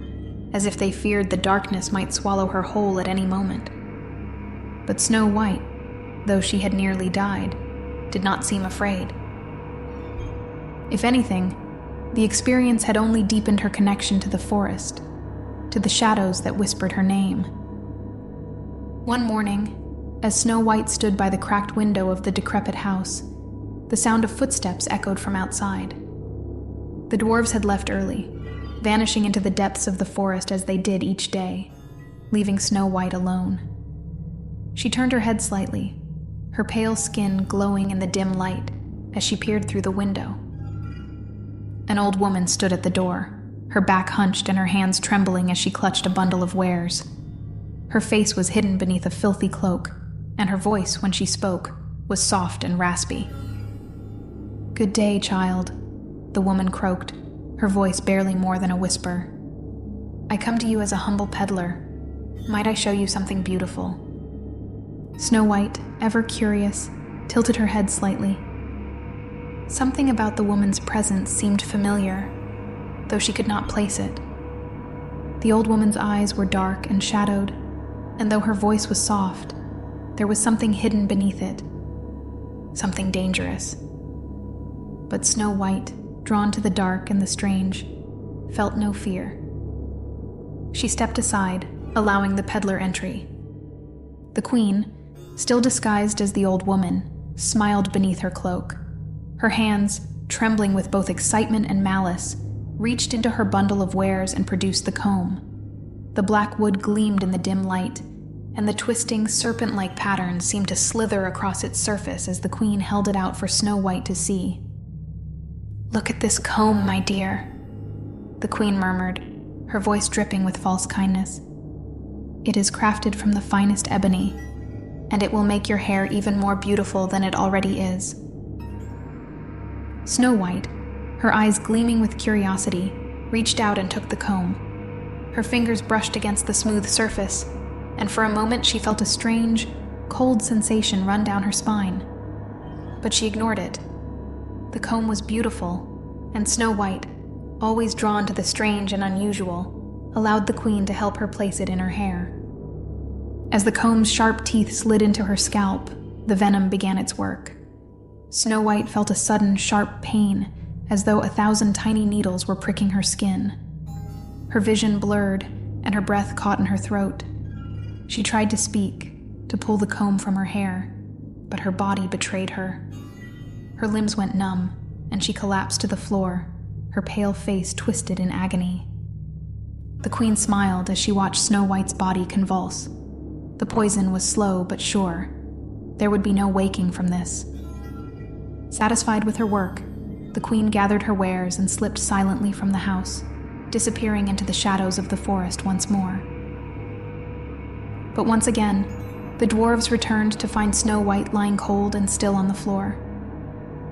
as if they feared the darkness might swallow her whole at any moment. But Snow White, though she had nearly died, did not seem afraid. If anything, the experience had only deepened her connection to the forest, to the shadows that whispered her name. One morning, as Snow White stood by the cracked window of the decrepit house, the sound of footsteps echoed from outside. The dwarves had left early, vanishing into the depths of the forest as they did each day, leaving Snow White alone. She turned her head slightly, her pale skin glowing in the dim light as she peered through the window. An old woman stood at the door, her back hunched and her hands trembling as she clutched a bundle of wares. Her face was hidden beneath a filthy cloak, and her voice, when she spoke, was soft and raspy. "Good day, child," the woman croaked, her voice barely more than a whisper. "I come to you as a humble peddler. Might I show you something beautiful?" Snow White, ever curious, tilted her head slightly. Something about the woman's presence seemed familiar, though she could not place it. The old woman's eyes were dark and shadowed, and though her voice was soft, there was something hidden beneath it, something dangerous. But Snow White, drawn to the dark and the strange, felt no fear. She stepped aside, allowing the peddler entry. The queen, still disguised as the old woman, smiled beneath her cloak. Her hands, trembling with both excitement and malice, reached into her bundle of wares and produced the comb. The black wood gleamed in the dim light, and the twisting, serpent-like pattern seemed to slither across its surface as the queen held it out for Snow White to see. "Look at this comb, my dear," the queen murmured, her voice dripping with false kindness. "It is crafted from the finest ebony, and it will make your hair even more beautiful than it already is." Snow White, her eyes gleaming with curiosity, reached out and took the comb. Her fingers brushed against the smooth surface, and for a moment she felt a strange, cold sensation run down her spine. But she ignored it. The comb was beautiful, and Snow White, always drawn to the strange and unusual, allowed the queen to help her place it in her hair. As the comb's sharp teeth slid into her scalp, the venom began its work. Snow White felt a sudden, sharp pain, as though 1,000 tiny needles were pricking her skin. Her vision blurred, and her breath caught in her throat. She tried to speak, to pull the comb from her hair, but her body betrayed her. Her limbs went numb, and she collapsed to the floor, her pale face twisted in agony. The queen smiled as she watched Snow White's body convulse. The poison was slow but sure. There would be no waking from this. Satisfied with her work, the queen gathered her wares and slipped silently from the house, disappearing into the shadows of the forest once more. But once again, the dwarves returned to find Snow White lying cold and still on the floor.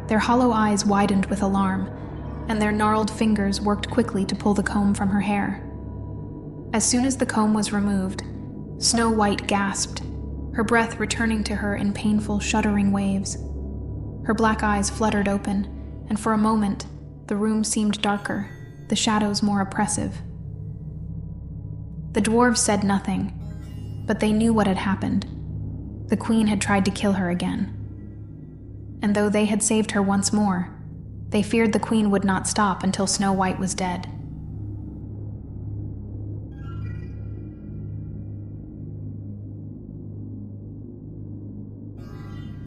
Their hollow eyes widened with alarm, and their gnarled fingers worked quickly to pull the comb from her hair. As soon as the comb was removed, Snow White gasped, her breath returning to her in painful, shuddering waves. Her black eyes fluttered open, and for a moment, the room seemed darker, the shadows more oppressive. The dwarves said nothing, but they knew what had happened. The queen had tried to kill her again. And though they had saved her once more, they feared the queen would not stop until Snow White was dead.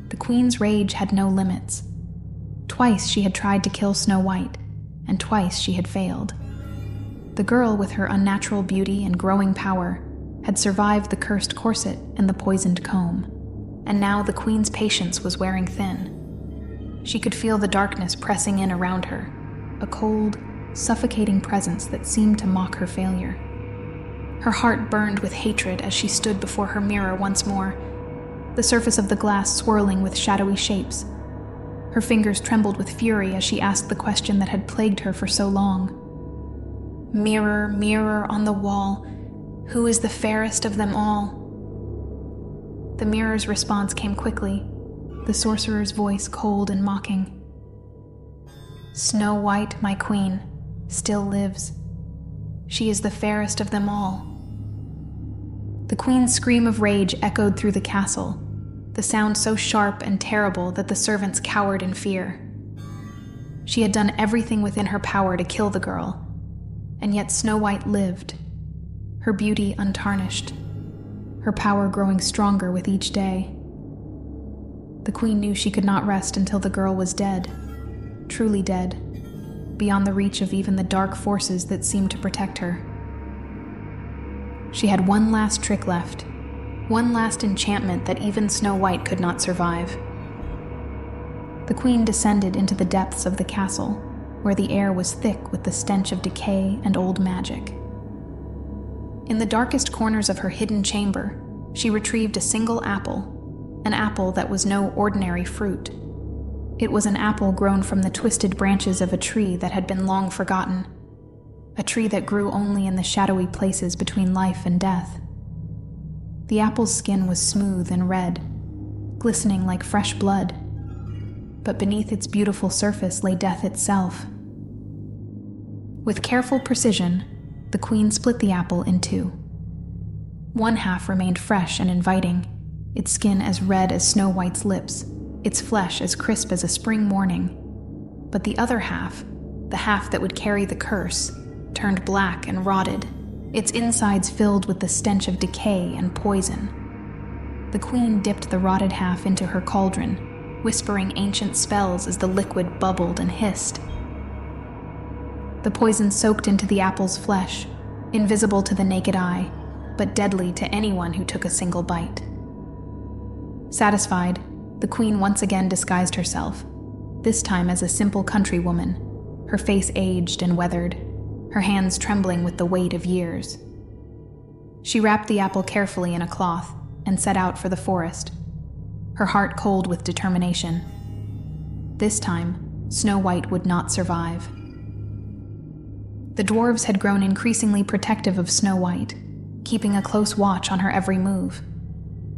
The queen's rage had no limits. Twice she had tried to kill Snow White, and twice she had failed. The girl, with her unnatural beauty and growing power, had survived the cursed corset and the poisoned comb, and now the queen's patience was wearing thin. She could feel the darkness pressing in around her, a cold, suffocating presence that seemed to mock her failure. Her heart burned with hatred as she stood before her mirror once more, the surface of the glass swirling with shadowy shapes. Her fingers trembled with fury as she asked the question that had plagued her for so long. "Mirror, mirror on the wall, who is the fairest of them all?" The mirror's response came quickly, the sorcerer's voice cold and mocking. "Snow White, my queen, still lives. She is the fairest of them all." The queen's scream of rage echoed through the castle, the sound so sharp and terrible that the servants cowered in fear. She had done everything within her power to kill the girl, and yet Snow White lived, her beauty untarnished, her power growing stronger with each day. The queen knew she could not rest until the girl was dead, truly dead, beyond the reach of even the dark forces that seemed to protect her. She had one last trick left, one last enchantment that even Snow White could not survive. The queen descended into the depths of the castle, where the air was thick with the stench of decay and old magic. In the darkest corners of her hidden chamber, she retrieved a single apple, an apple that was no ordinary fruit. It was an apple grown from the twisted branches of a tree that had been long forgotten, a tree that grew only in the shadowy places between life and death. The apple's skin was smooth and red, glistening like fresh blood, but beneath its beautiful surface lay death itself. With careful precision, the queen split the apple in two. One half remained fresh and inviting, its skin as red as Snow White's lips, its flesh as crisp as a spring morning. But the other half, the half that would carry the curse, turned black and rotted, its insides filled with the stench of decay and poison. The queen dipped the rotted half into her cauldron, whispering ancient spells as the liquid bubbled and hissed. The poison soaked into the apple's flesh, invisible to the naked eye, but deadly to anyone who took a single bite. Satisfied, the queen once again disguised herself, this time as a simple countrywoman, her face aged and weathered, her hands trembling with the weight of years. She wrapped the apple carefully in a cloth and set out for the forest, her heart cold with determination. This time, Snow White would not survive. The dwarves had grown increasingly protective of Snow White, keeping a close watch on her every move.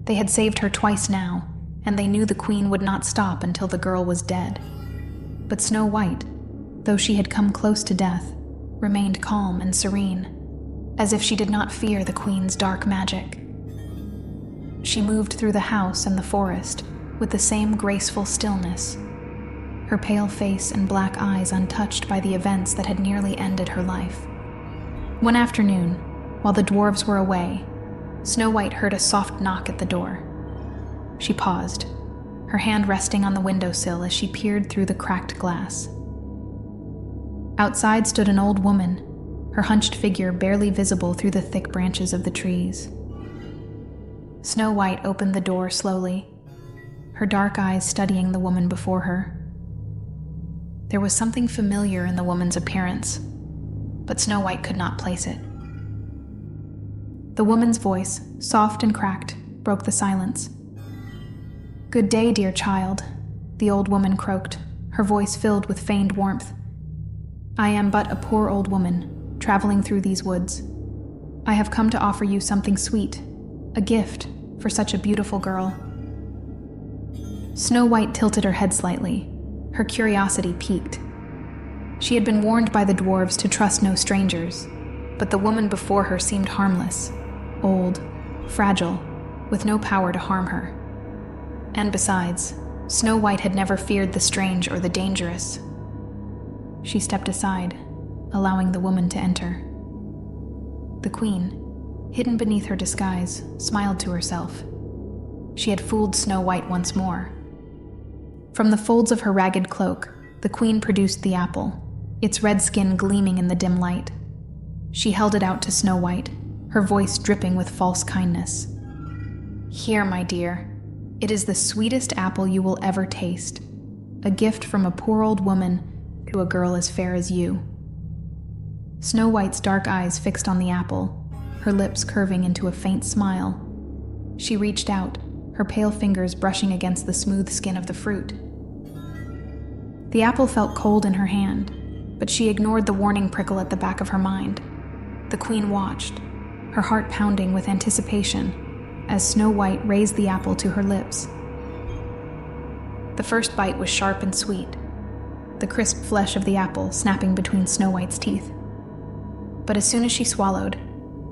They had saved her twice now, and they knew the queen would not stop until the girl was dead. But Snow White, though she had come close to death, remained calm and serene, as if she did not fear the queen's dark magic. She moved through the house and the forest with the same graceful stillness, her pale face and black eyes untouched by the events that had nearly ended her life. One afternoon, while the dwarves were away, Snow White heard a soft knock at the door. She paused, her hand resting on the windowsill as she peered through the cracked glass. Outside stood an old woman, her hunched figure barely visible through the thick branches of the trees. Snow White opened the door slowly, her dark eyes studying the woman before her. There was something familiar in the woman's appearance, but Snow White could not place it. The woman's voice, soft and cracked, broke the silence. "Good day, dear child," the old woman croaked, her voice filled with feigned warmth. "I am but a poor old woman, traveling through these woods. I have come to offer you something sweet, a gift for such a beautiful girl." Snow White tilted her head slightly, her curiosity piqued. She had been warned by the dwarves to trust no strangers, but the woman before her seemed harmless, old, fragile, with no power to harm her. And besides, Snow White had never feared the strange or the dangerous. She stepped aside, allowing the woman to enter. The queen, hidden beneath her disguise, smiled to herself. She had fooled Snow White once more. From the folds of her ragged cloak, the queen produced the apple, its red skin gleaming in the dim light. She held it out to Snow White, her voice dripping with false kindness. "Here, my dear. It is the sweetest apple you will ever taste, a gift from a poor old woman to a girl as fair as you." Snow White's dark eyes fixed on the apple, her lips curving into a faint smile. She reached out, her pale fingers brushing against the smooth skin of the fruit. The apple felt cold in her hand, but she ignored the warning prickle at the back of her mind. The queen watched, her heart pounding with anticipation, as Snow White raised the apple to her lips. The first bite was sharp and sweet, the crisp flesh of the apple snapping between Snow White's teeth. But as soon as she swallowed,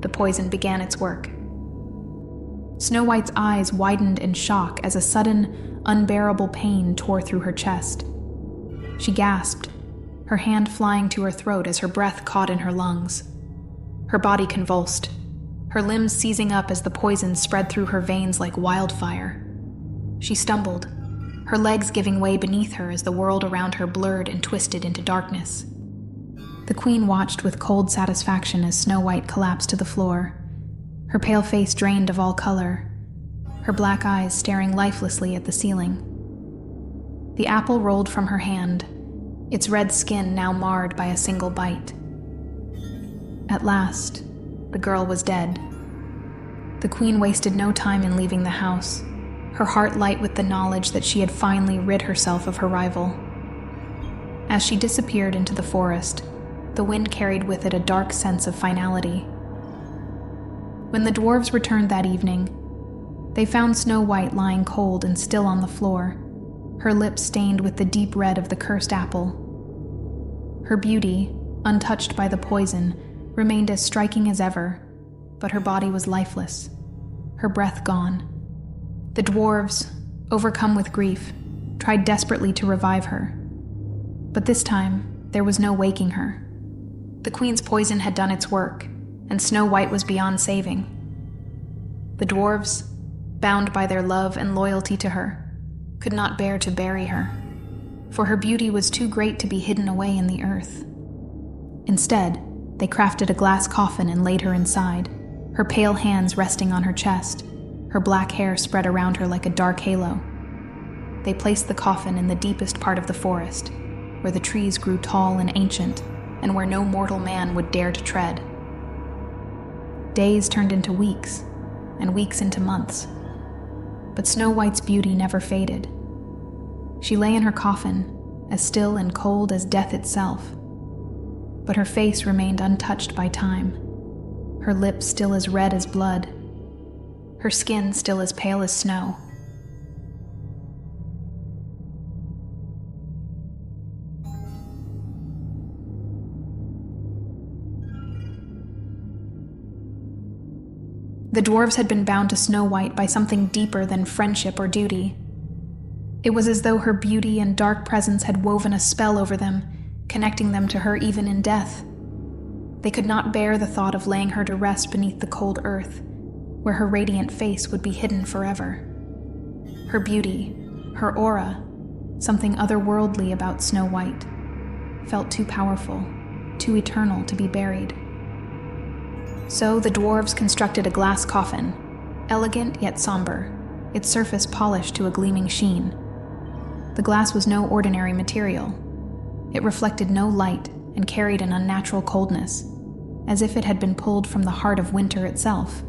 the poison began its work. Snow White's eyes widened in shock as a sudden, unbearable pain tore through her chest. She gasped, her hand flying to her throat as her breath caught in her lungs. Her body convulsed, her limbs seizing up as the poison spread through her veins like wildfire. She stumbled, her legs giving way beneath her as the world around her blurred and twisted into darkness. The queen watched with cold satisfaction as Snow White collapsed to the floor, her pale face drained of all color, her black eyes staring lifelessly at the ceiling. The apple rolled from her hand, its red skin now marred by a single bite. At last, the girl was dead. The queen wasted no time in leaving the house, her heart light with the knowledge that she had finally rid herself of her rival. As she disappeared into the forest, the wind carried with it a dark sense of finality. When the dwarves returned that evening, they found Snow White lying cold and still on the floor, her lips stained with the deep red of the cursed apple. Her beauty, untouched by the poison, remained as striking as ever, but her body was lifeless, her breath gone. The dwarves, overcome with grief, tried desperately to revive her. But this time, there was no waking her. The queen's poison had done its work, and Snow White was beyond saving. The dwarves, bound by their love and loyalty to her, could not bear to bury her, for her beauty was too great to be hidden away in the earth. Instead, they crafted a glass coffin and laid her inside, her pale hands resting on her chest, her black hair spread around her like a dark halo. They placed the coffin in the deepest part of the forest, where the trees grew tall and ancient, and where no mortal man would dare to tread. Days turned into weeks, and weeks into months. But Snow White's beauty never faded. She lay in her coffin, as still and cold as death itself. But her face remained untouched by time, her lips still as red as blood, her skin still as pale as snow. The dwarves had been bound to Snow White by something deeper than friendship or duty. It was as though her beauty and dark presence had woven a spell over them, connecting them to her even in death. They could not bear the thought of laying her to rest beneath the cold earth, where her radiant face would be hidden forever. Her beauty, her aura, something otherworldly about Snow White, felt too powerful, too eternal to be buried. So the dwarves constructed a glass coffin, elegant yet somber, its surface polished to a gleaming sheen. The glass was no ordinary material. It reflected no light and carried an unnatural coldness, as if it had been pulled from the heart of winter itself.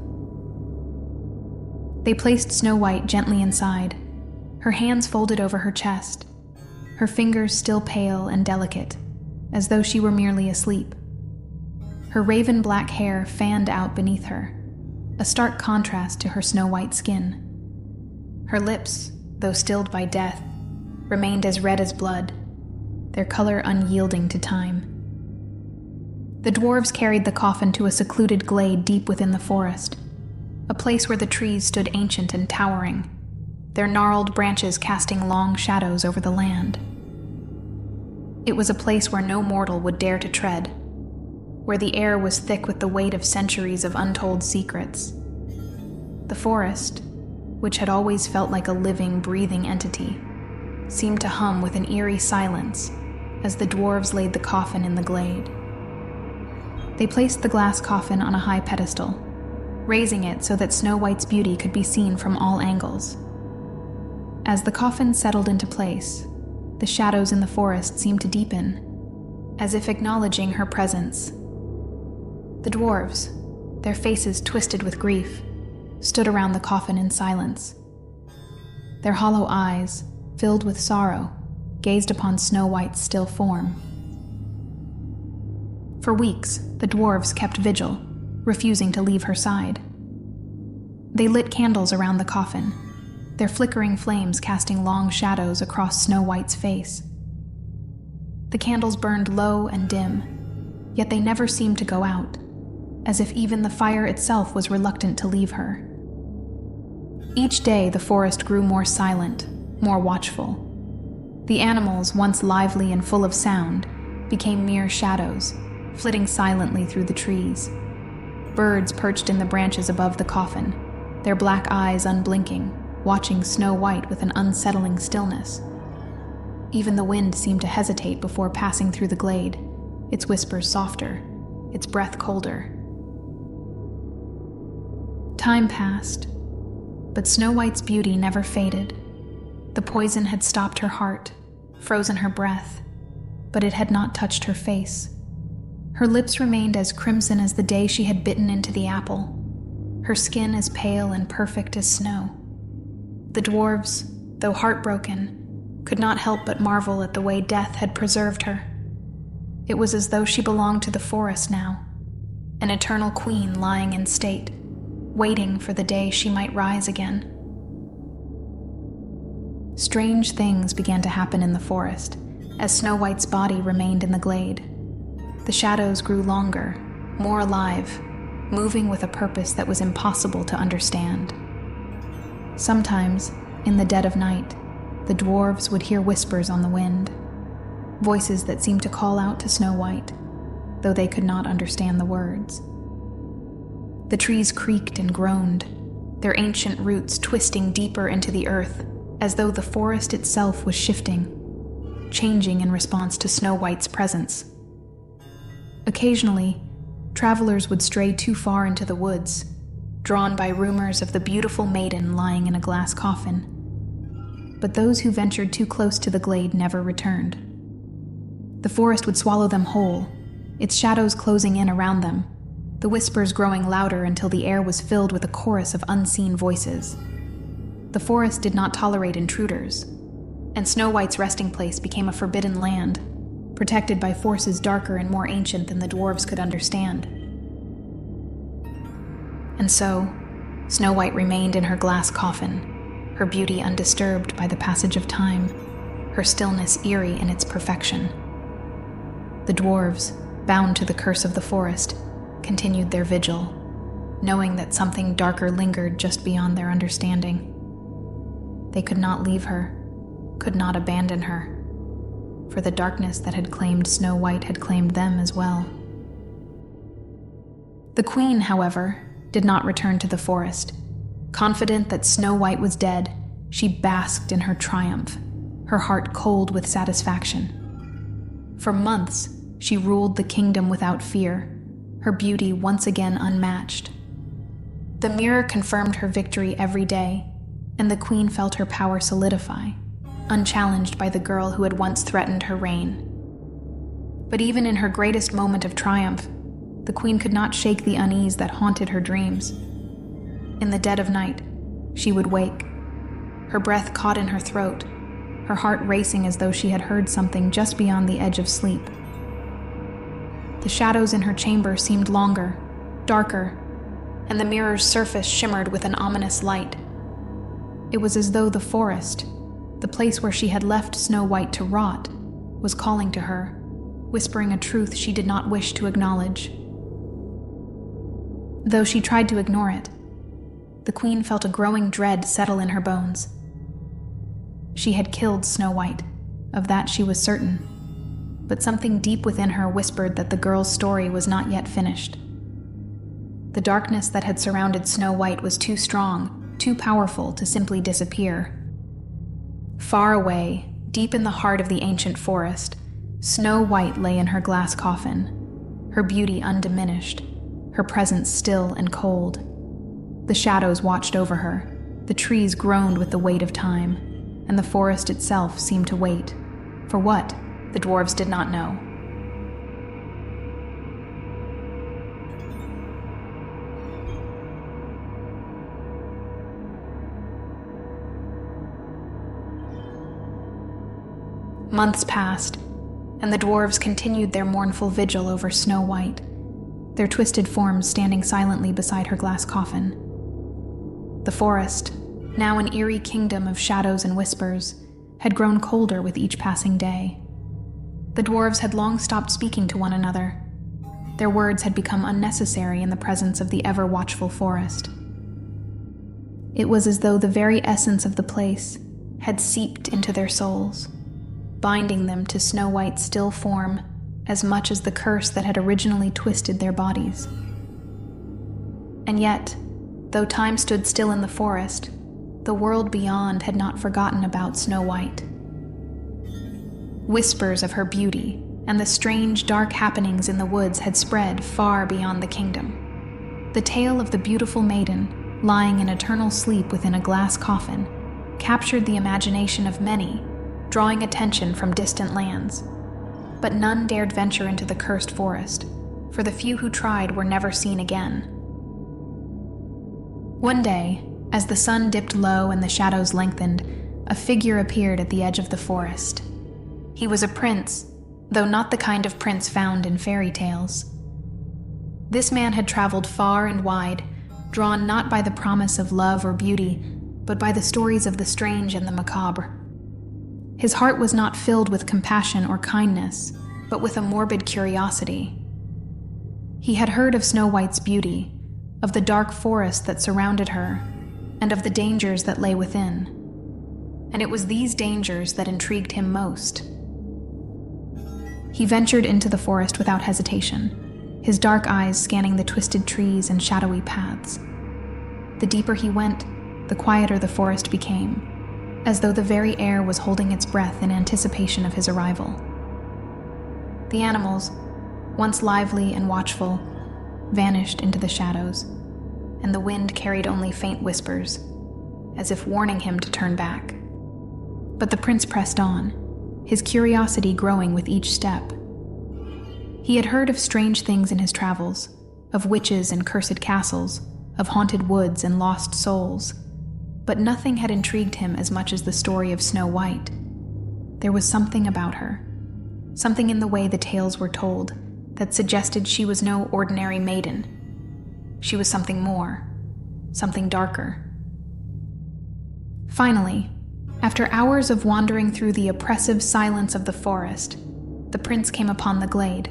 They placed Snow White gently inside, her hands folded over her chest, her fingers still pale and delicate, as though she were merely asleep. Her raven black hair fanned out beneath her, a stark contrast to her snow-white skin. Her lips, though stilled by death, remained as red as blood, their color unyielding to time. The dwarves carried the coffin to a secluded glade deep within the forest, a place where the trees stood ancient and towering, their gnarled branches casting long shadows over the land. It was a place where no mortal would dare to tread, where the air was thick with the weight of centuries of untold secrets. The forest, which had always felt like a living, breathing entity, seemed to hum with an eerie silence as the dwarves laid the coffin in the glade. They placed the glass coffin on a high pedestal, raising it so that Snow White's beauty could be seen from all angles. As the coffin settled into place, the shadows in the forest seemed to deepen, as if acknowledging her presence. The dwarves, their faces twisted with grief, stood around the coffin in silence. Their hollow eyes, filled with sorrow, gazed upon Snow White's still form. For weeks, the dwarves kept vigil, refusing to leave her side. They lit candles around the coffin, their flickering flames casting long shadows across Snow White's face. The candles burned low and dim, yet they never seemed to go out, as if even the fire itself was reluctant to leave her. Each day the forest grew more silent, more watchful. The animals, once lively and full of sound, became mere shadows, flitting silently through the trees. Birds perched in the branches above the coffin, their black eyes unblinking, watching Snow White with an unsettling stillness. Even the wind seemed to hesitate before passing through the glade, its whispers softer, its breath colder. Time passed, but Snow White's beauty never faded. The poison had stopped her heart, frozen her breath, but it had not touched her face. Her lips remained as crimson as the day she had bitten into the apple, her skin as pale and perfect as snow. The dwarves, though heartbroken, could not help but marvel at the way death had preserved her. It was as though she belonged to the forest now, an eternal queen lying in state, waiting for the day she might rise again. Strange things began to happen in the forest as Snow White's body remained in the glade. The shadows grew longer, more alive, moving with a purpose that was impossible to understand. Sometimes, in the dead of night, the dwarves would hear whispers on the wind, voices that seemed to call out to Snow White, though they could not understand the words. The trees creaked and groaned, their ancient roots twisting deeper into the earth, as though the forest itself was shifting, changing in response to Snow White's presence. Occasionally, travelers would stray too far into the woods, drawn by rumors of the beautiful maiden lying in a glass coffin. But those who ventured too close to the glade never returned. The forest would swallow them whole, its shadows closing in around them, the whispers growing louder until the air was filled with a chorus of unseen voices. The forest did not tolerate intruders, and Snow White's resting place became a forbidden land, protected by forces darker and more ancient than the dwarves could understand. And so, Snow White remained in her glass coffin, her beauty undisturbed by the passage of time, her stillness eerie in its perfection. The dwarves, bound to the curse of the forest, continued their vigil, knowing that something darker lingered just beyond their understanding. They could not leave her, could not abandon her, for the darkness that had claimed Snow White had claimed them as well. The queen, however, did not return to the forest. Confident that Snow White was dead, she basked in her triumph, her heart cold with satisfaction. For months, she ruled the kingdom without fear, her beauty once again unmatched. The mirror confirmed her victory every day, and the queen felt her power solidify, unchallenged by the girl who had once threatened her reign. But even in her greatest moment of triumph, the queen could not shake the unease that haunted her dreams. In the dead of night, she would wake, her breath caught in her throat, her heart racing as though she had heard something just beyond the edge of sleep. The shadows in her chamber seemed longer, darker, and the mirror's surface shimmered with an ominous light. It was as though the forest, the place where she had left Snow White to rot, was calling to her, whispering a truth she did not wish to acknowledge. Though she tried to ignore it, the queen felt a growing dread settle in her bones. She had killed Snow White, of that she was certain, but something deep within her whispered that the girl's story was not yet finished. The darkness that had surrounded Snow White was too strong, too powerful to simply disappear. Far away, deep in the heart of the ancient forest, Snow White lay in her glass coffin, her beauty undiminished, her presence still and cold. The shadows watched over her, the trees groaned with the weight of time, and the forest itself seemed to wait. For what? The dwarves did not know. Months passed, and the dwarves continued their mournful vigil over Snow White, their twisted forms standing silently beside her glass coffin. The forest, now an eerie kingdom of shadows and whispers, had grown colder with each passing day. The dwarves had long stopped speaking to one another. Their words had become unnecessary in the presence of the ever-watchful forest. It was as though the very essence of the place had seeped into their souls, binding them to Snow White's still form as much as the curse that had originally twisted their bodies. And yet, though time stood still in the forest, the world beyond had not forgotten about Snow White. Whispers of her beauty and the strange, dark happenings in the woods had spread far beyond the kingdom. The tale of the beautiful maiden, lying in eternal sleep within a glass coffin, captured the imagination of many, drawing attention from distant lands. But none dared venture into the cursed forest, for the few who tried were never seen again. One day, as the sun dipped low and the shadows lengthened, a figure appeared at the edge of the forest. He was a prince, though not the kind of prince found in fairy tales. This man had traveled far and wide, drawn not by the promise of love or beauty, but by the stories of the strange and the macabre. His heart was not filled with compassion or kindness, but with a morbid curiosity. He had heard of Snow White's beauty, of the dark forest that surrounded her, and of the dangers that lay within. And it was these dangers that intrigued him most. He ventured into the forest without hesitation, his dark eyes scanning the twisted trees and shadowy paths. The deeper he went, the quieter the forest became, as though the very air was holding its breath in anticipation of his arrival. The animals, once lively and watchful, vanished into the shadows, and the wind carried only faint whispers, as if warning him to turn back. But the prince pressed on, his curiosity growing with each step. He had heard of strange things in his travels, of witches and cursed castles, of haunted woods and lost souls, but nothing had intrigued him as much as the story of Snow White. There was something about her, something in the way the tales were told, that suggested she was no ordinary maiden. She was something more, something darker. Finally, after hours of wandering through the oppressive silence of the forest, the prince came upon the glade.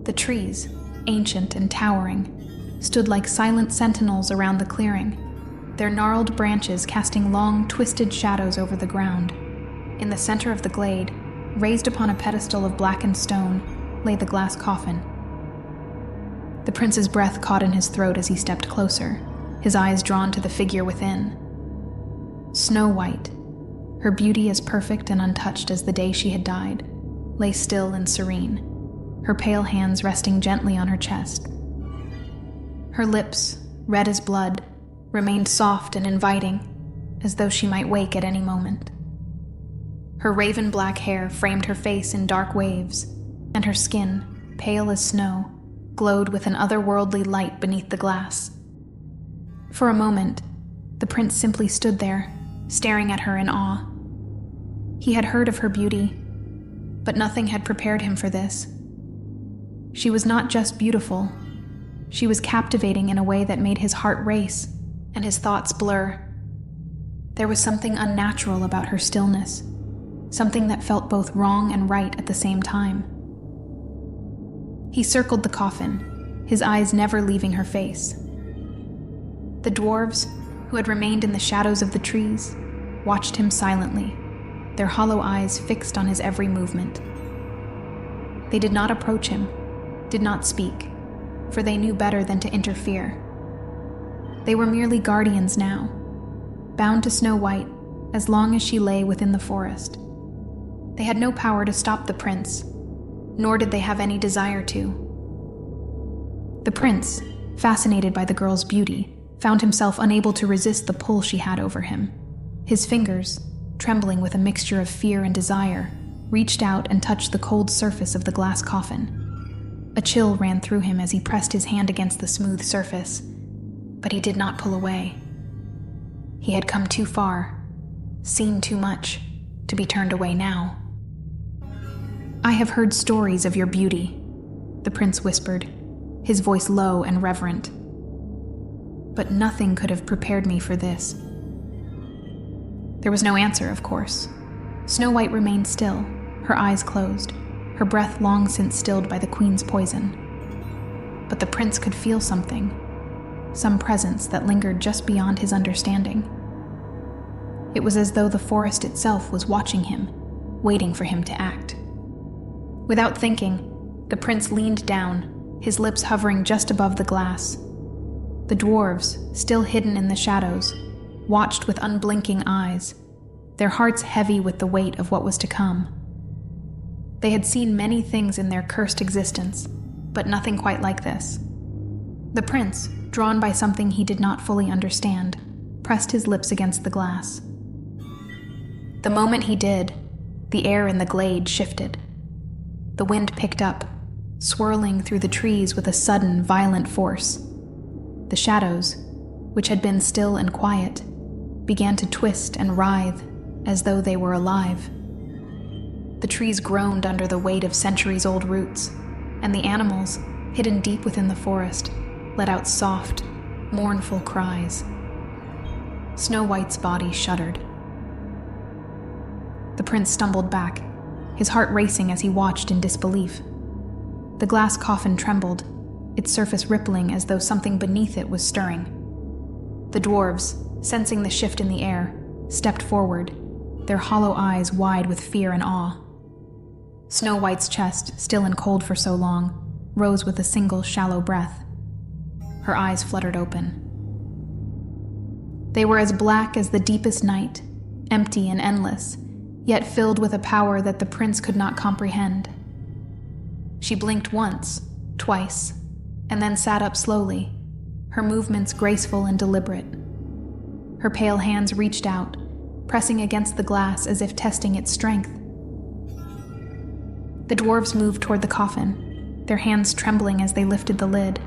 The trees, ancient and towering, stood like silent sentinels around the clearing, their gnarled branches casting long, twisted shadows over the ground. In the center of the glade, raised upon a pedestal of blackened stone, lay the glass coffin. The prince's breath caught in his throat as he stepped closer, his eyes drawn to the figure within. Snow White, her beauty as perfect and untouched as the day she had died, lay still and serene, her pale hands resting gently on her chest. Her lips, red as blood, remained soft and inviting, as though she might wake at any moment. Her raven black hair framed her face in dark waves, and her skin, pale as snow, glowed with an otherworldly light beneath the glass. For a moment, the prince simply stood there, staring at her in awe. He had heard of her beauty, but nothing had prepared him for this. She was not just beautiful. She was captivating in a way that made his heart race and his thoughts blur. There was something unnatural about her stillness, something that felt both wrong and right at the same time. He circled the coffin, his eyes never leaving her face. The dwarves, who had remained in the shadows of the trees, watched him silently, their hollow eyes fixed on his every movement. They did not approach him, did not speak, for they knew better than to interfere. They were merely guardians now, bound to Snow White as long as she lay within the forest. They had no power to stop the prince, nor did they have any desire to. The prince, fascinated by the girl's beauty, found himself unable to resist the pull she had over him. His fingers, trembling with a mixture of fear and desire, reached out and touched the cold surface of the glass coffin. A chill ran through him as he pressed his hand against the smooth surface, but he did not pull away. He had come too far, seen too much, to be turned away now. "I have heard stories of your beauty," the prince whispered, his voice low and reverent. "But nothing could have prepared me for this." There was no answer, of course. Snow White remained still, her eyes closed, her breath long since stilled by the queen's poison. But the prince could feel something, some presence that lingered just beyond his understanding. It was as though the forest itself was watching him, waiting for him to act. Without thinking, the prince leaned down, his lips hovering just above the glass. The dwarves, still hidden in the shadows, watched with unblinking eyes, their hearts heavy with the weight of what was to come. They had seen many things in their cursed existence, but nothing quite like this. The prince, drawn by something he did not fully understand, pressed his lips against the glass. The moment he did, the air in the glade shifted. The wind picked up, swirling through the trees with a sudden, violent force. The shadows, which had been still and quiet, began to twist and writhe as though they were alive. The trees groaned under the weight of centuries-old roots, and the animals, hidden deep within the forest, let out soft, mournful cries. Snow White's body shuddered. The prince stumbled back, his heart racing as he watched in disbelief. The glass coffin trembled, its surface rippling as though something beneath it was stirring. The dwarves, sensing the shift in the air, stepped forward, their hollow eyes wide with fear and awe. Snow White's chest, still and cold for so long, rose with a single shallow breath. Her eyes fluttered open. They were as black as the deepest night, empty and endless, yet filled with a power that the prince could not comprehend. She blinked once, twice, and then sat up slowly, her movements graceful and deliberate. Her pale hands reached out, pressing against the glass as if testing its strength. The dwarves moved toward the coffin, their hands trembling as they lifted the lid.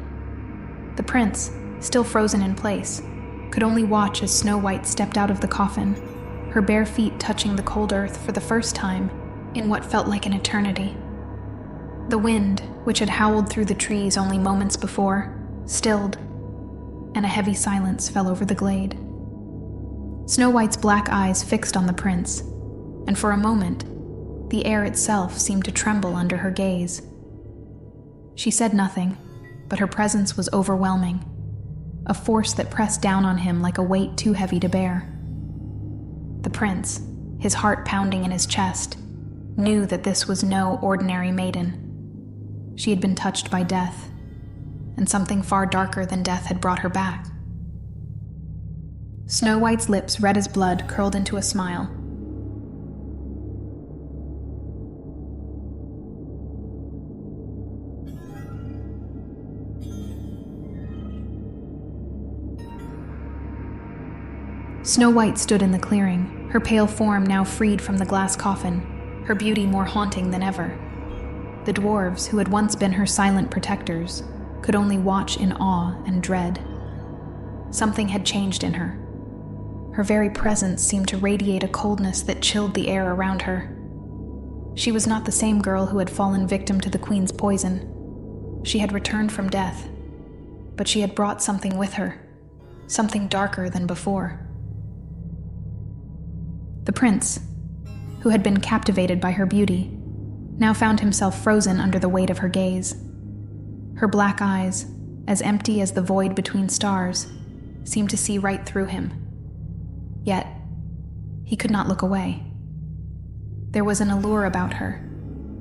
The prince, still frozen in place, could only watch as Snow White stepped out of the coffin, her bare feet touching the cold earth for the first time in what felt like an eternity. The wind, which had howled through the trees only moments before, stilled, and a heavy silence fell over the glade. Snow White's black eyes fixed on the prince, and for a moment, the air itself seemed to tremble under her gaze. She said nothing, but her presence was overwhelming, a force that pressed down on him like a weight too heavy to bear. The prince, his heart pounding in his chest, knew that this was no ordinary maiden. She had been touched by death, and something far darker than death had brought her back. Snow White's lips, red as blood, curled into a smile. Snow White stood in the clearing, her pale form now freed from the glass coffin, her beauty more haunting than ever. The dwarves, who had once been her silent protectors, could only watch in awe and dread. Something had changed in her. Her very presence seemed to radiate a coldness that chilled the air around her. She was not the same girl who had fallen victim to the queen's poison. She had returned from death, but she had brought something with her, something darker than before. The prince, who had been captivated by her beauty, now found himself frozen under the weight of her gaze. Her black eyes, as empty as the void between stars, seemed to see right through him. Yet, he could not look away. There was an allure about her,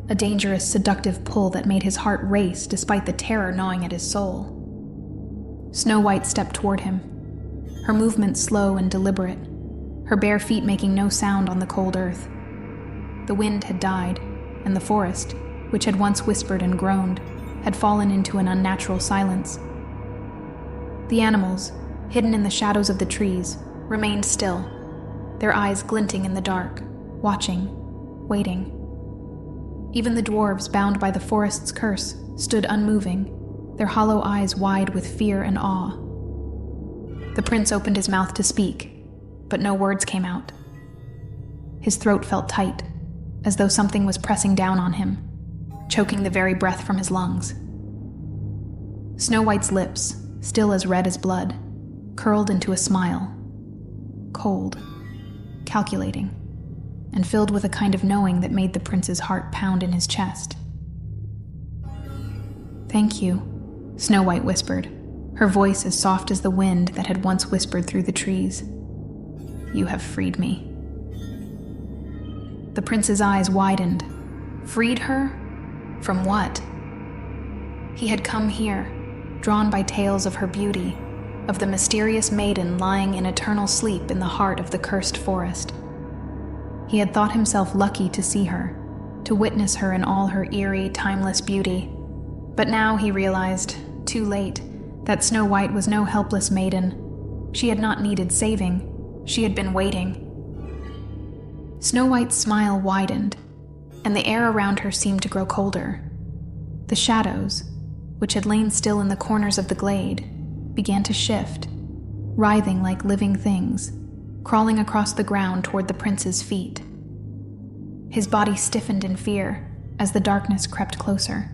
a dangerous, seductive pull that made his heart race despite the terror gnawing at his soul. Snow White stepped toward him, her movements slow and deliberate, her bare feet making no sound on the cold earth. The wind had died, and the forest, which had once whispered and groaned, had fallen into an unnatural silence. The animals, hidden in the shadows of the trees, remained still, their eyes glinting in the dark, watching, waiting. Even the dwarves, bound by the forest's curse, stood unmoving, their hollow eyes wide with fear and awe. The prince opened his mouth to speak, but no words came out. His throat felt tight, as though something was pressing down on him, choking the very breath from his lungs. Snow White's lips, still as red as blood, curled into a smile, cold, calculating, and filled with a kind of knowing that made the prince's heart pound in his chest. "Thank you," Snow White whispered, her voice as soft as the wind that had once whispered through the trees. "You have freed me." The prince's eyes widened. Freed her? From what? He had come here, drawn by tales of her beauty, of the mysterious maiden lying in eternal sleep in the heart of the cursed forest. He had thought himself lucky to see her, to witness her in all her eerie, timeless beauty. But now he realized, too late, that Snow White was no helpless maiden. She had not needed saving. She had been waiting. Snow White's smile widened, and the air around her seemed to grow colder. The shadows, which had lain still in the corners of the glade, began to shift, writhing like living things, crawling across the ground toward the prince's feet. His body stiffened in fear as the darkness crept closer,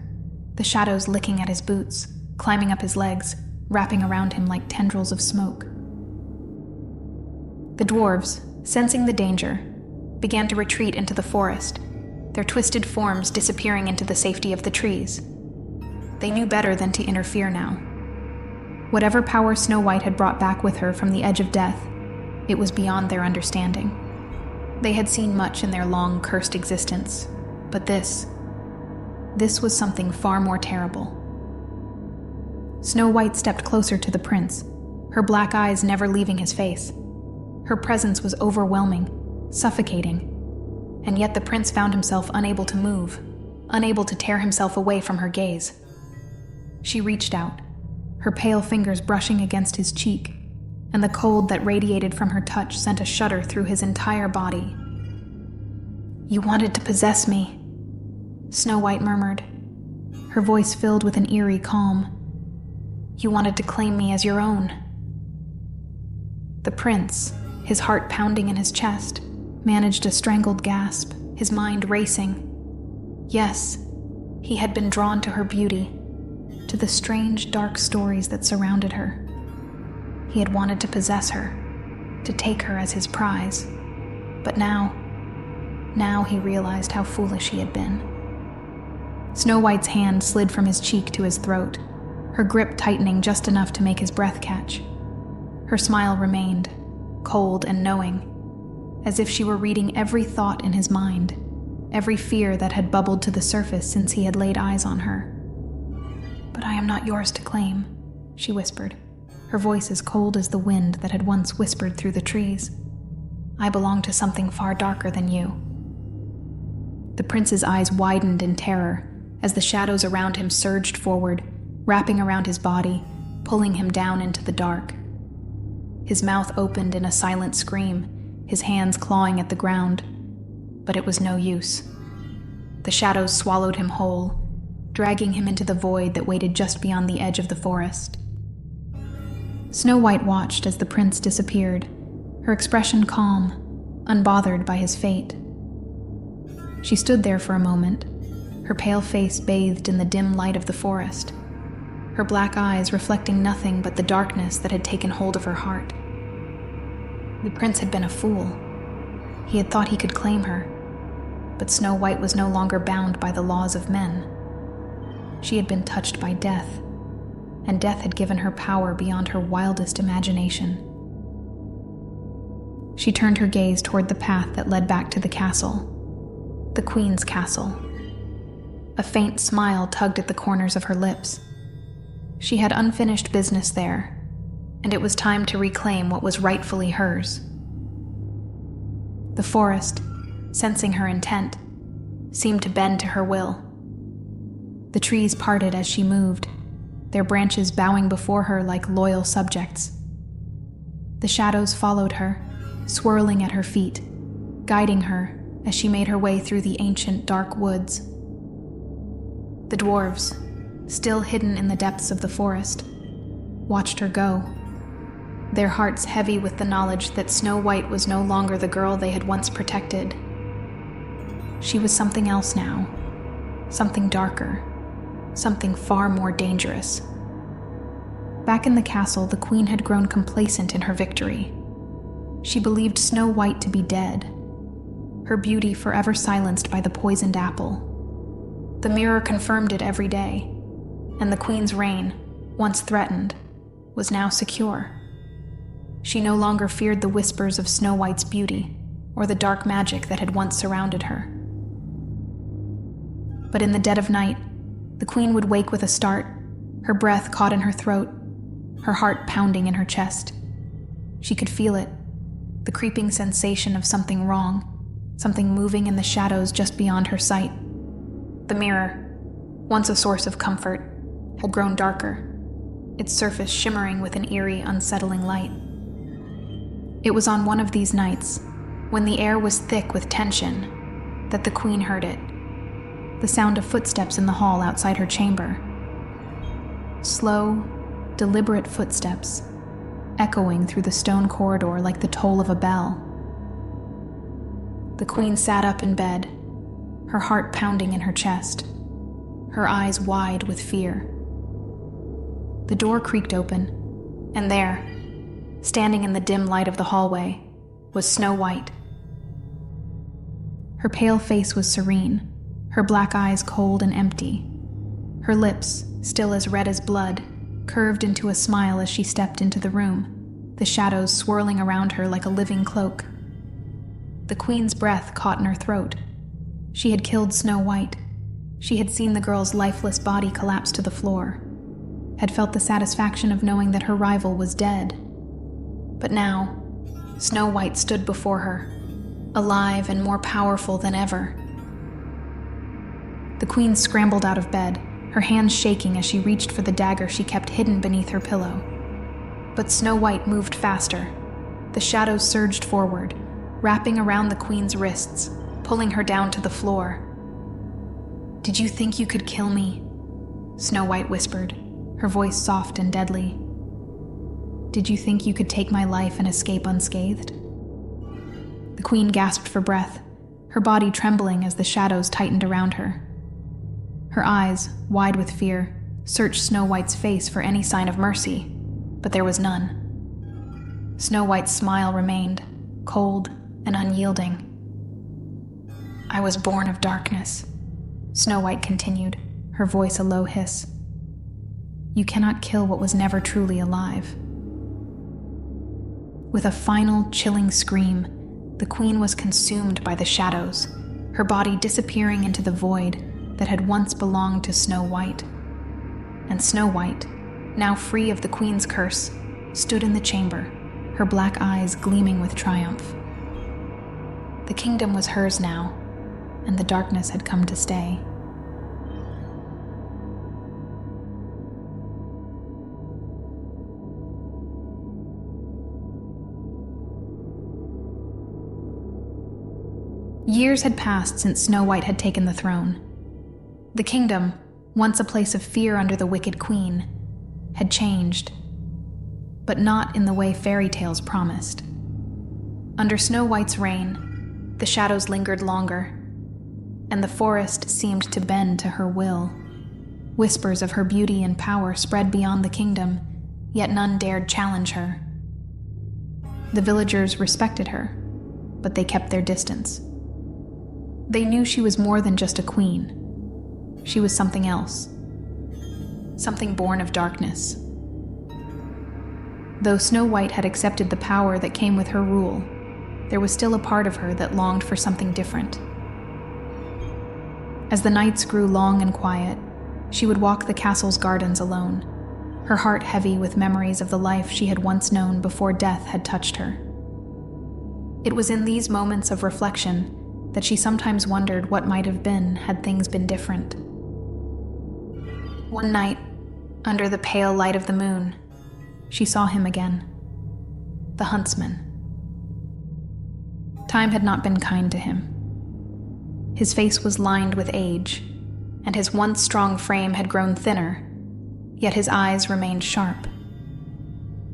the shadows licking at his boots, climbing up his legs, wrapping around him like tendrils of smoke. The dwarves, sensing the danger, began to retreat into the forest, their twisted forms disappearing into the safety of the trees. They knew better than to interfere now. Whatever power Snow White had brought back with her from the edge of death, it was beyond their understanding. They had seen much in their long, cursed existence, but this was something far more terrible. Snow White stepped closer to the prince, her black eyes never leaving his face. Her presence was overwhelming, suffocating, and yet the prince found himself unable to move, unable to tear himself away from her gaze. She reached out, her pale fingers brushing against his cheek, and the cold that radiated from her touch sent a shudder through his entire body. "You wanted to possess me," Snow White murmured, her voice filled with an eerie calm. "You wanted to claim me as your own." The prince, his heart pounding in his chest, managed a strangled gasp, his mind racing. Yes, he had been drawn to her beauty, to the strange, dark stories that surrounded her. He had wanted to possess her, to take her as his prize. But now he realized how foolish he had been. Snow White's hand slid from his cheek to his throat, her grip tightening just enough to make his breath catch. Her smile remained, cold and knowing, as if she were reading every thought in his mind, every fear that had bubbled to the surface since he had laid eyes on her. "But I am not yours to claim," she whispered, her voice as cold as the wind that had once whispered through the trees. "I belong to something far darker than you." The prince's eyes widened in terror as the shadows around him surged forward, wrapping around his body, pulling him down into the dark. His mouth opened in a silent scream, his hands clawing at the ground, but it was no use. The shadows swallowed him whole, dragging him into the void that waited just beyond the edge of the forest. Snow White watched as the prince disappeared, her expression calm, unbothered by his fate. She stood there for a moment, her pale face bathed in the dim light of the forest, her black eyes reflecting nothing but the darkness that had taken hold of her heart. The prince had been a fool. He had thought he could claim her, but Snow White was no longer bound by the laws of men. She had been touched by death, and death had given her power beyond her wildest imagination. She turned her gaze toward the path that led back to the castle, the Queen's castle. A faint smile tugged at the corners of her lips. She had unfinished business there, and it was time to reclaim what was rightfully hers. The forest, sensing her intent, seemed to bend to her will. The trees parted as she moved, their branches bowing before her like loyal subjects. The shadows followed her, swirling at her feet, guiding her as she made her way through the ancient dark woods. The dwarves, still hidden in the depths of the forest, watched her go, their hearts heavy with the knowledge that Snow White was no longer the girl they had once protected. She was something else now, something darker, something far more dangerous. Back in the castle, the Queen had grown complacent in her victory. She believed Snow White to be dead, her beauty forever silenced by the poisoned apple. The mirror confirmed it every day, and the Queen's reign, once threatened, was now secure. She no longer feared the whispers of Snow White's beauty or the dark magic that had once surrounded her. But in the dead of night, the Queen would wake with a start, her breath caught in her throat, her heart pounding in her chest. She could feel it, the creeping sensation of something wrong, something moving in the shadows just beyond her sight. The mirror, once a source of comfort, had grown darker. its surface shimmering with an eerie, unsettling light. It was on one of these nights, when the air was thick with tension, that the Queen heard it. The sound of footsteps in the hall outside her chamber. Slow, deliberate footsteps, echoing through the stone corridor like the toll of a bell. The Queen sat up in bed, her heart pounding in her chest, her eyes wide with fear. The door creaked open, and there, standing in the dim light of the hallway, was Snow White. Her pale face was serene, her black eyes cold and empty. Her lips, still as red as blood, curved into a smile as she stepped into the room, the shadows swirling around her like a living cloak. The Queen's breath caught in her throat. She had killed Snow White. She had seen the girl's lifeless body collapse to the floor, had felt the satisfaction of knowing that her rival was dead. But now, Snow White stood before her, alive and more powerful than ever. The Queen scrambled out of bed, her hands shaking as she reached for the dagger she kept hidden beneath her pillow. But Snow White moved faster. The shadows surged forward, wrapping around the Queen's wrists, pulling her down to the floor. "Did you think you could kill me?" Snow White whispered, her voice soft and deadly. "Did you think you could take my life and escape unscathed?" The Queen gasped for breath, her body trembling as the shadows tightened around her. Her eyes, wide with fear, searched Snow White's face for any sign of mercy, but there was none. Snow White's smile remained, cold and unyielding. "I was born of darkness," Snow White continued, her voice a low hiss. "You cannot kill what was never truly alive." With a final, chilling scream, the Queen was consumed by the shadows, her body disappearing into the void that had once belonged to Snow White. And Snow White, now free of the Queen's curse, stood in the chamber, her black eyes gleaming with triumph. The kingdom was hers now, and the darkness had come to stay. Years had passed since Snow White had taken the throne. The kingdom, once a place of fear under the wicked Queen, had changed, but not in the way fairy tales promised. Under Snow White's reign, the shadows lingered longer, and the forest seemed to bend to her will. Whispers of her beauty and power spread beyond the kingdom, yet none dared challenge her. The villagers respected her, but they kept their distance. They knew she was more than just a queen. She was something else. Something born of darkness. Though Snow White had accepted the power that came with her rule, there was still a part of her that longed for something different. As the nights grew long and quiet, she would walk the castle's gardens alone, her heart heavy with memories of the life she had once known before death had touched her. It was in these moments of reflection that she sometimes wondered what might have been had things been different. One night, under the pale light of the moon, she saw him again, the Huntsman. Time had not been kind to him. His face was lined with age, and his once strong frame had grown thinner, yet his eyes remained sharp.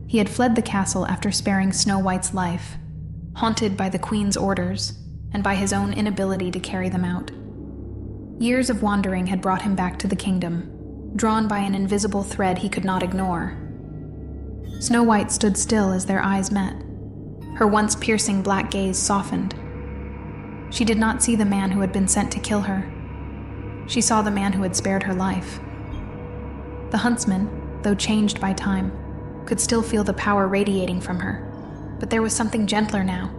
He had fled the castle after sparing Snow White's life, haunted by the Queen's orders and by his own inability to carry them out. Years of wandering had brought him back to the kingdom, drawn by an invisible thread he could not ignore. Snow White stood still as their eyes met. Her once piercing black gaze softened. She did not see the man who had been sent to kill her. She saw the man who had spared her life. The Huntsman, though changed by time, could still feel the power radiating from her, but there was something gentler now,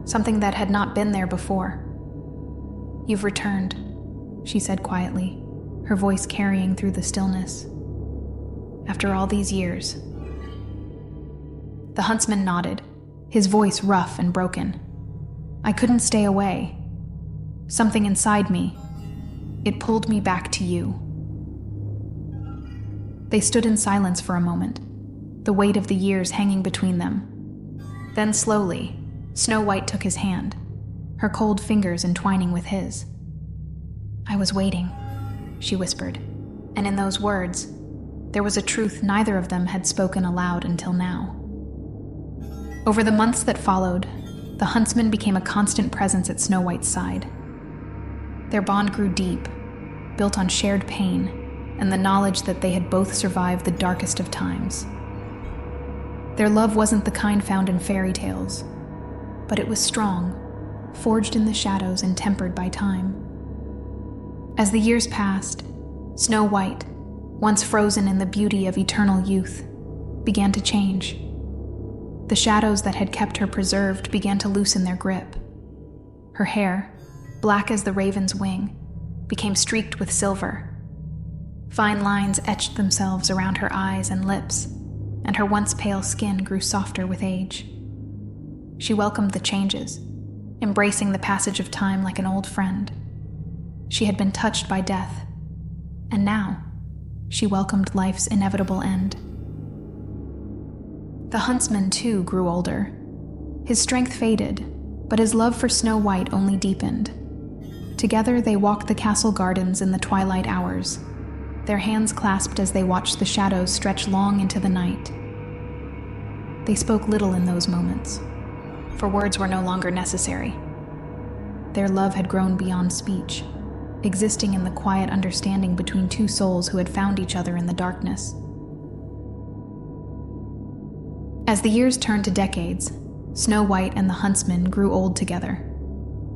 something that had not been there before. "You've returned," she said quietly, her voice carrying through the stillness. "After all these years." The Huntsman nodded, his voice rough and broken. "I couldn't stay away. Something inside me, it pulled me back to you." They stood in silence for a moment, the weight of the years hanging between them. Then slowly, Snow White took his hand, her cold fingers entwining with his. "I was waiting," she whispered, and in those words, there was a truth neither of them had spoken aloud until now. Over the months that followed, the Huntsman became a constant presence at Snow White's side. Their bond grew deep, built on shared pain and the knowledge that they had both survived the darkest of times. Their love wasn't the kind found in fairy tales, but it was strong, forged in the shadows and tempered by time. As the years passed, Snow White, once frozen in the beauty of eternal youth, began to change. The shadows that had kept her preserved began to loosen their grip. Her hair, black as the raven's wing, became streaked with silver. Fine lines etched themselves around her eyes and lips, and her once pale skin grew softer with age. She welcomed the changes, embracing the passage of time like an old friend. She had been touched by death, and now she welcomed life's inevitable end. The Huntsman, too, grew older. His strength faded, but his love for Snow White only deepened. Together they walked the castle gardens in the twilight hours, their hands clasped as they watched the shadows stretch long into the night. They spoke little in those moments, for words were no longer necessary. Their love had grown beyond speech, existing in the quiet understanding between two souls who had found each other in the darkness. As the years turned to decades, Snow White and the Huntsman grew old together.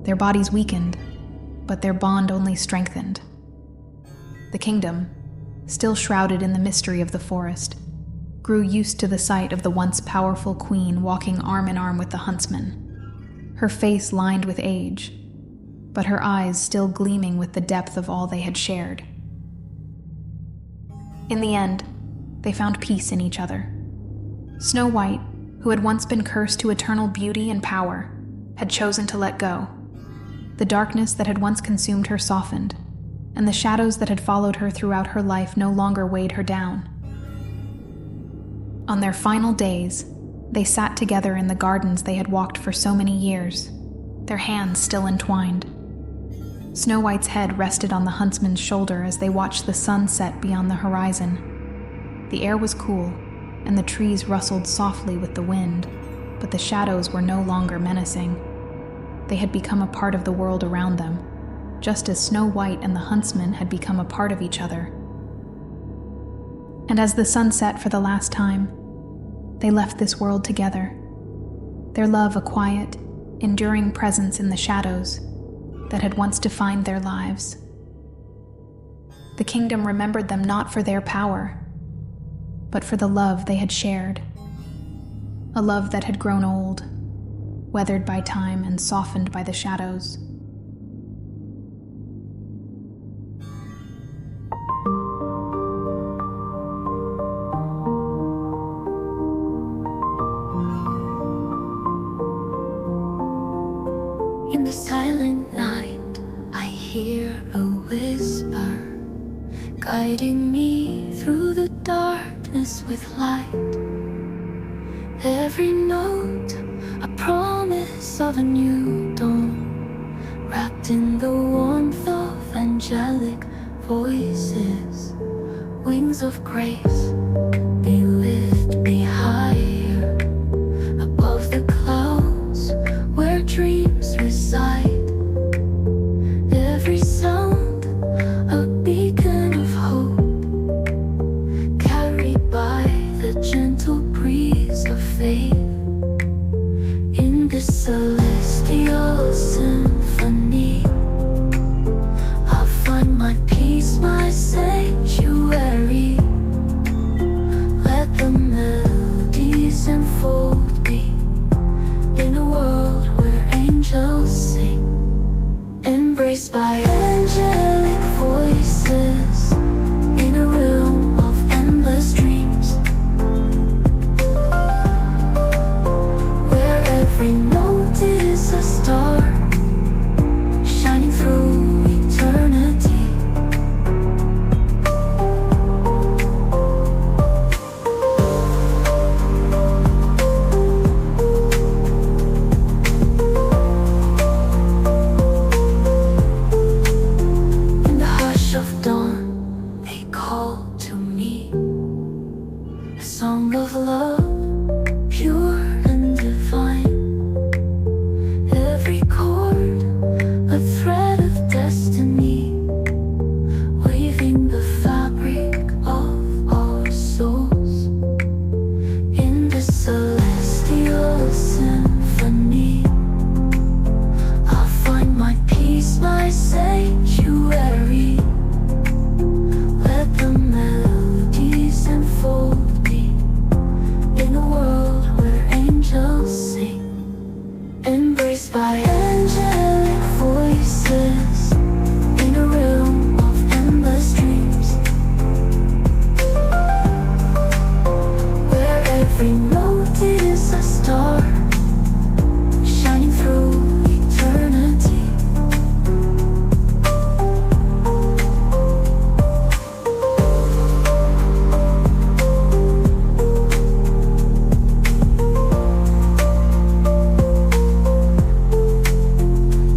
Their bodies weakened, but their bond only strengthened. The kingdom, still shrouded in the mystery of the forest, grew used to the sight of the once powerful queen walking arm in arm with the Huntsman, her face lined with age, but her eyes still gleaming with the depth of all they had shared. In the end, they found peace in each other. Snow White, who had once been cursed to eternal beauty and power, had chosen to let go. The darkness that had once consumed her softened, and the shadows that had followed her throughout her life no longer weighed her down. On their final days, they sat together in the gardens they had walked for so many years, their hands still entwined. Snow White's head rested on the Huntsman's shoulder as they watched the sun set beyond the horizon. The air was cool, and the trees rustled softly with the wind, but the shadows were no longer menacing. They had become a part of the world around them, just as Snow White and the Huntsman had become a part of each other. And as the sun set for the last time, they left this world together, their love a quiet, enduring presence in the shadows that had once defined their lives. The kingdom remembered them not for their power, but for the love they had shared, a love that had grown old, weathered by time and softened by the shadows. In the silent night, I hear a whisper, guiding me through the darkness with light. Every note, a promise of a new dawn, wrapped in the warmth of angelic voices. Wings of grace, they lift me higher, above the clouds where dreams reside. Every sound, a beacon of hope, carried by the gentle breeze of faith. In this celestial symphony, I find my peace, my sanctuary. Let the song of love, pure and divine. Every chord, a thread of destiny, weaving the fabric of our souls in the celestial symphony. I'll find my peace, my sanctuary. Let the melodies enfold me in a world where angels sing, embraced by angelic voices in a realm of endless dreams, where every note is a star shining through eternity.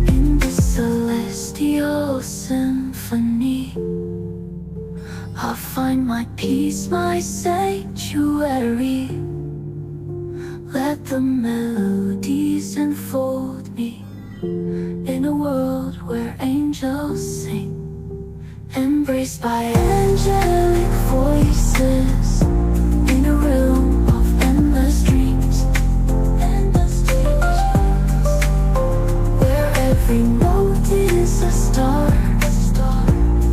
In the celestial symphony, I'll find my peace, my sanctuary. Let the melodies enfold me in a world where angels sing, embraced by angelic voices in a realm of endless dreams, where every note is a star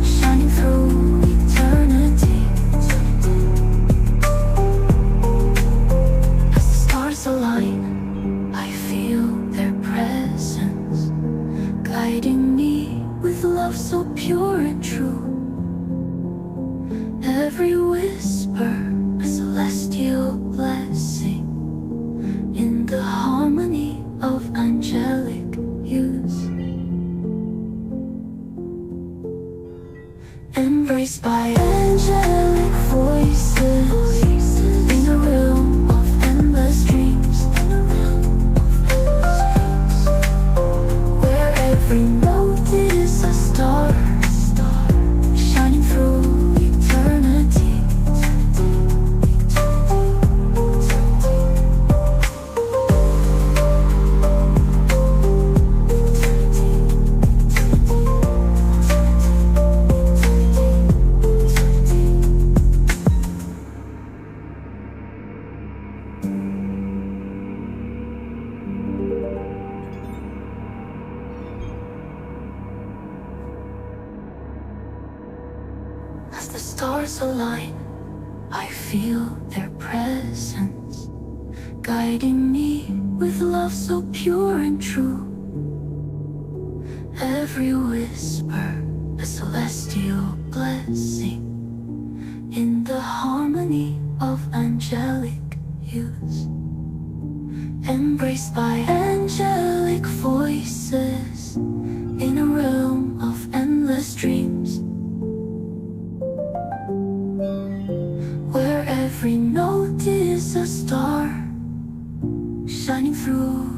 shining through eternity. As the stars align, I feel their presence, guiding me with love so pure and true. Every whisper, a celestial blessing in the harmony of angelic hues, embraced by angelic voices in a realm of endless dreams, where every note is a star shining through eternity. As the stars align, I feel their presence, guiding me with love so pure and true. Every whisper, a celestial blessing in the harmony of angelic hues, embraced by angelic voices in a realm of endless dreams, where every note is a star shining through